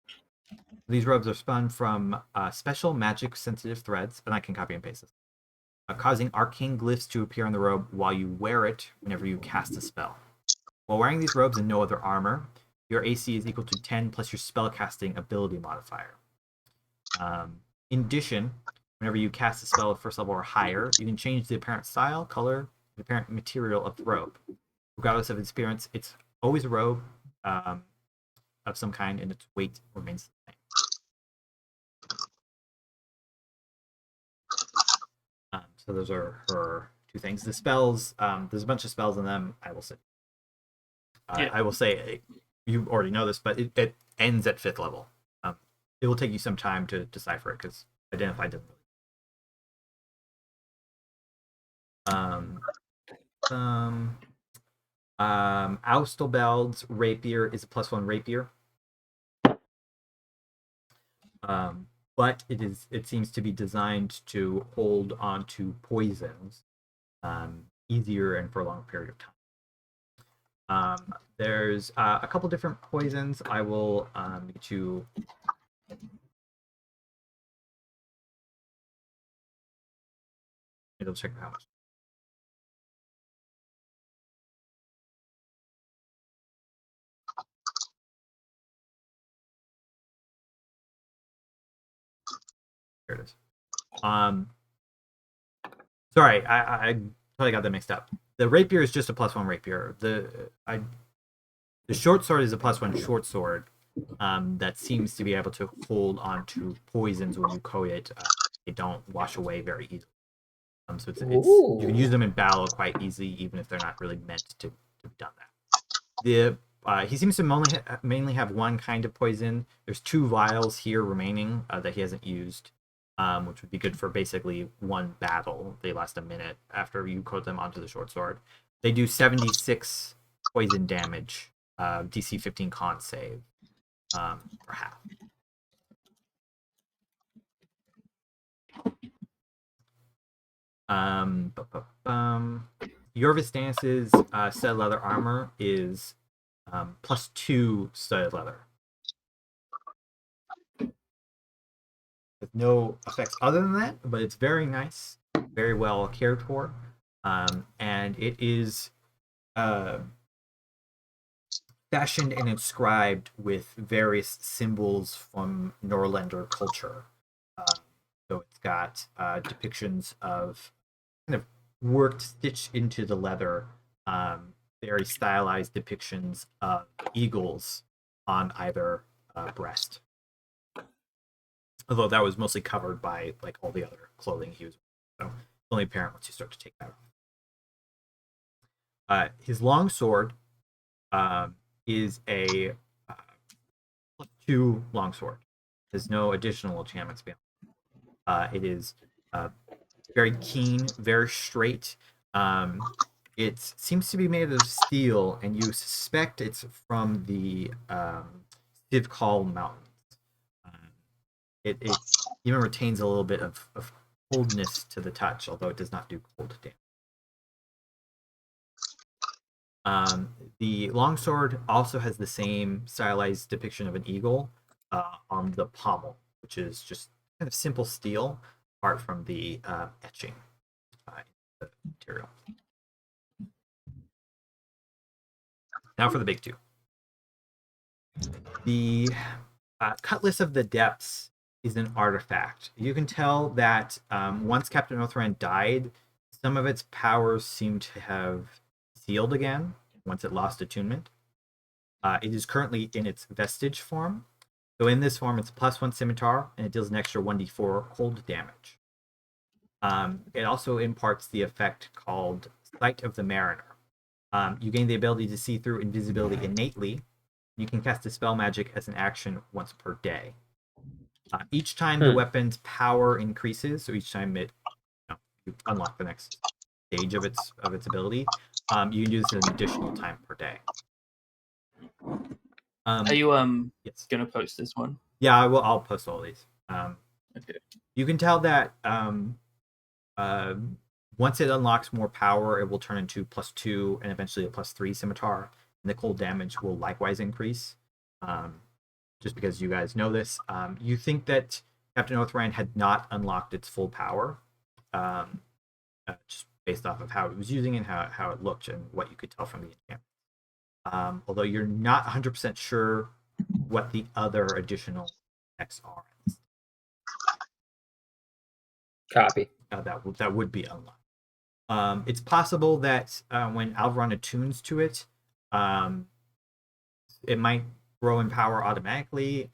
These robes are spun from special magic-sensitive threads, and I can copy and paste this, causing arcane glyphs to appear on the robe while you wear it whenever you cast a spell. While wearing these robes and no other armor, your AC is equal to 10 plus your spellcasting ability modifier. In addition, whenever you cast a spell of first level or higher, you can change the apparent style, color, the apparent material of the robe. Regardless of its appearance, it's always a robe of some kind, and its weight remains the same. So those are her two things. The spells, there's a bunch of spells in them. I will say. I will say, you already know this, but it ends at 5th level. It will take you some time to decipher it because identify didn't really. Austelbeld's rapier is a +1 rapier. But it seems to be designed to hold on to poisons easier and for a long period of time. There's a couple different poisons. I will get you. It'll check how much. There it is. Sorry, I totally got that mixed up. The rapier is just a +1 rapier. The short sword is a +1 short sword that seems to be able to hold on to poisons when you coat it. They don't wash away very easily. So it's you can use them in battle quite easily, even if they're not really meant to be done that. He seems to mainly have one kind of poison. There's 2 vials here remaining that he hasn't used, which would be good for basically one battle. They last a minute after you coat them onto the short sword. They do 76 poison damage, DC 15 con save, for half. Yorvis Stannis's studded leather armor is +2 studded leather. With no effects other than that, but it's very nice, very well cared for, and it is fashioned and inscribed with various symbols from Norlander culture. So it's got depictions of kind of worked, stitched into the leather, very stylized depictions of eagles on either breast. Although that was mostly covered by like all the other clothing he was wearing. So it's only apparent once you start to take that off. His long sword is a +2 longsword. There's no additional enchantments beyond. It is very keen, very straight. It seems to be made of steel, and you suspect it's from the Sivkal Mountains. It even retains a little bit of coldness to the touch, although it does not do cold damage. The longsword also has the same stylized depiction of an eagle on the pommel, which is just kind of simple steel, apart from the etching. the material. Now for the big two. The Cutlass of the Depths is an artifact. You can tell that once Captain Orthoran died, some of its powers seem to have sealed again once it lost attunement. It is currently in its vestige form. So in this form, it's +1 scimitar, and it deals an extra 1d4 cold damage. It also imparts the effect called Sight of the Mariner. You gain the ability to see through invisibility innately. You can cast a spell magic as an action once per day. Each time the weapon's power increases, so each time you unlock the next stage of its ability, you can do this an additional time per day. Are you yes. gonna post this one? Yeah, I will. I'll post all these. Okay. You can tell that once it unlocks more power, it will turn into +2 and eventually a +3 scimitar, and the cold damage will likewise increase. Just because you guys know this, you think that Captain Orthoran had not unlocked its full power, just based off of how it was using and how it looked and what you could tell from the enchantment. Although you're not 100% sure what the other additional effects are. Copy. That would be unlocked. It's possible that when Alveron attunes to it, it might grow in power automatically.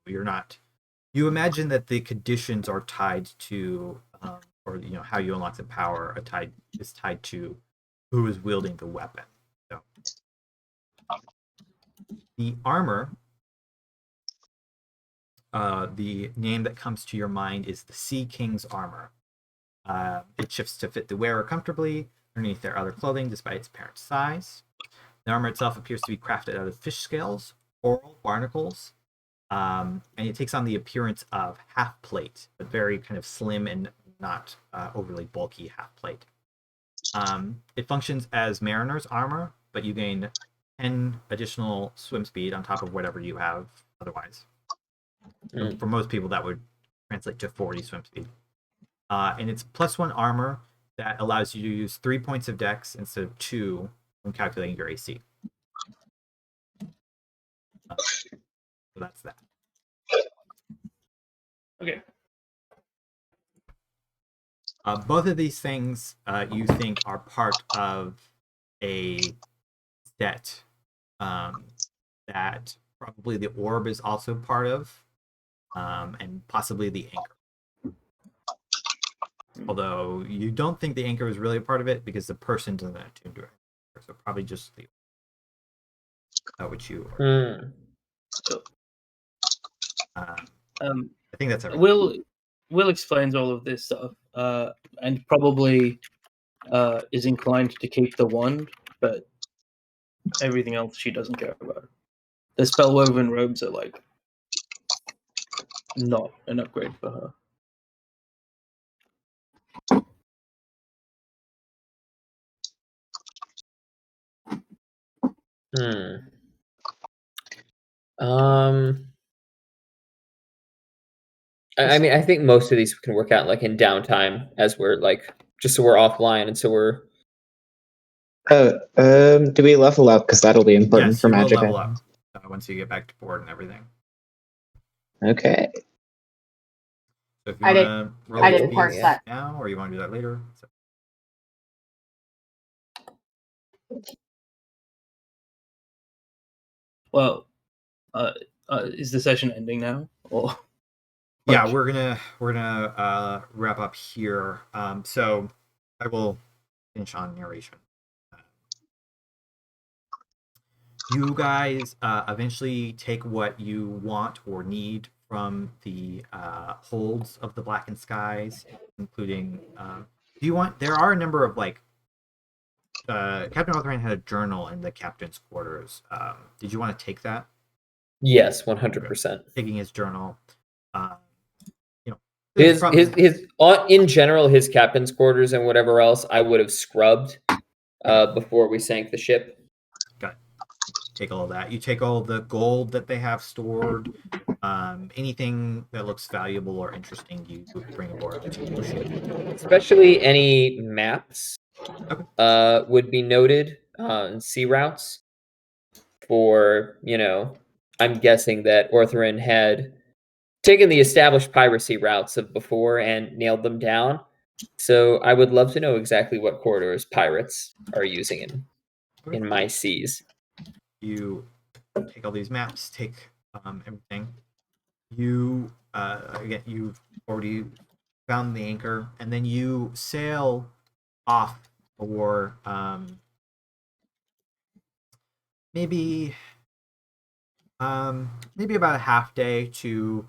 You imagine that the conditions are tied to, or how you unlock the power is tied to who is wielding the weapon. So the armor, the name that comes to your mind is the Sea King's armor. It shifts to fit the wearer comfortably underneath their other clothing despite its apparent size. The armor itself appears to be crafted out of fish scales, coral, barnacles, and it takes on the appearance of half plate, but very kind of slim and not overly bulky half plate. It functions as mariner's armor, but you gain 10 additional swim speed on top of whatever you have otherwise. So for most people, that would translate to 40 swim speed. And it's +1 armor that allows you to use 3 points of dex instead of 2 when calculating your AC. So that's that. Okay. Both of these things you think are part of a set that probably the orb is also part of, and possibly the anchor. Although you don't think the anchor is really a part of it because the person doesn't attune to it. So probably just the which you are. I think that's everything. Will explains all of this stuff, and probably is inclined to keep the wand, but everything else she doesn't care about. The spellwoven robes are like not an upgrade for her. I mean, I think most of these can work out like in downtime, as we're like just so we're offline and so we're. Do we level up? Because that'll be important Yes, for you will magic. level up once you get back to board and everything. Okay. So if you want to roll I didn't parse HPs that now, or you want to do that later. Well, is the session ending now? Or yeah, we're gonna wrap up here. So I will finish on narration. You guys eventually take what you want or need from the holds of the Blackened Skies, including. There are a number of like. Captain Orthoran had a journal in the captain's quarters. Did you want to take that? Yes, 100%. Taking his journal. His in general, his captain's quarters and whatever else I would have scrubbed before we sank the ship. Got it. Take all of that. You take all the gold that they have stored. Anything that looks valuable or interesting, you bring aboard the ship. Especially any maps Okay. would be noted on sea routes for, I'm guessing that Orthoran had taken the established piracy routes of before and nailed them down. So I would love to know exactly what corridors pirates are using in my seas. You take all these maps, take everything. You again, you've already found the anchor, and then you sail off for maybe about a half day to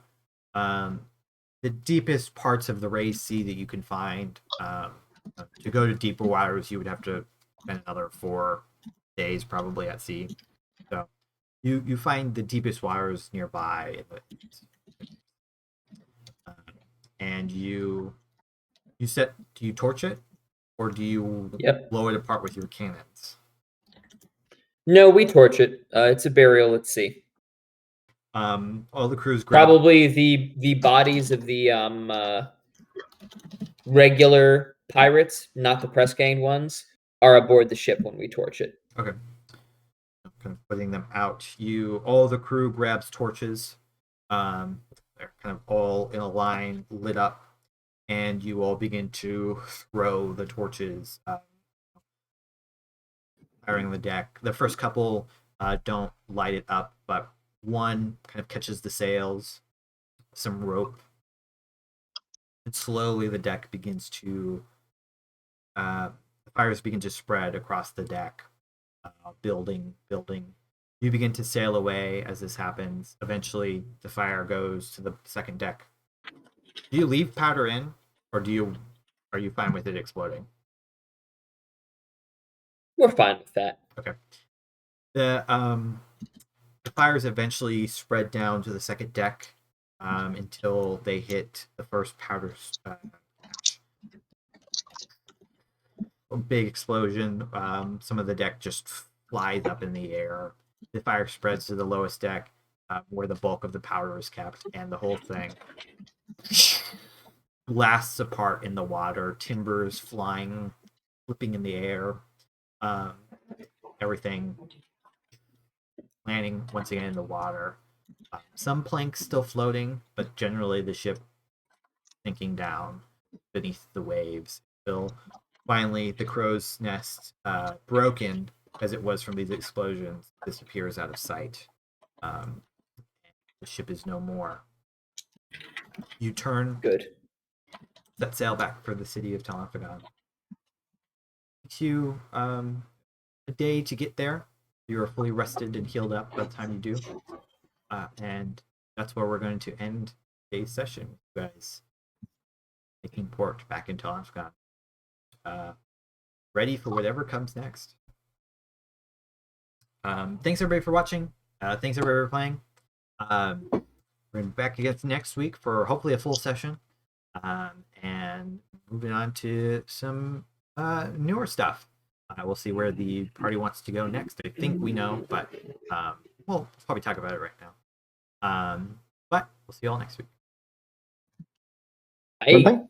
the deepest parts of the Raised Sea that you can find. To go to deeper waters, you would have to spend another 4 days probably at sea. So you find the deepest waters nearby, and you do you torch it, or do you blow it apart with your cannons? No, we torch it. It's a burial at sea. All the crews grab Probably the bodies of the regular pirates, not the press gang ones, are aboard the ship when we torch it. Okay. Kind of putting them out. All the crew grabs torches. They're kind of all in a line, lit up, and you all begin to throw the torches, firing the deck. The first couple don't light it up, but one kind of catches the sails, some rope, and slowly the deck begins to the fires begin to spread across the deck, building. You begin to sail away as this happens. Eventually, the fire goes to the second deck. Do you leave powder in, or are you fine with it exploding? We're fine with that. Okay. The fires eventually spread down to the second deck until they hit the first powder patch. A big explosion. Some of the deck just flies up in the air. The fire spreads to the lowest deck, where the bulk of the powder is kept, and the whole thing blasts apart in the water. Timbers flying, flipping in the air. Everything landing once again in the water. Some planks still floating, but generally the ship sinking down beneath the waves. Until finally the crow's nest, broken as it was from these explosions, disappears out of sight. The ship is no more. You turn, set sail back for the city of Talonfagon. It takes you a day to get there. You are fully rested and healed up by the time you do. And that's where we're going to end today's session with you guys taking port back in Talonfagon. Ready for whatever comes next. Thanks everybody for watching. Thanks everybody for playing. We're back again next week for hopefully a full session. And moving on to some newer stuff. We'll see where the party wants to go next. I think we know, but we'll probably talk about it right now. But we'll see you all next week. Bye. Bye-bye.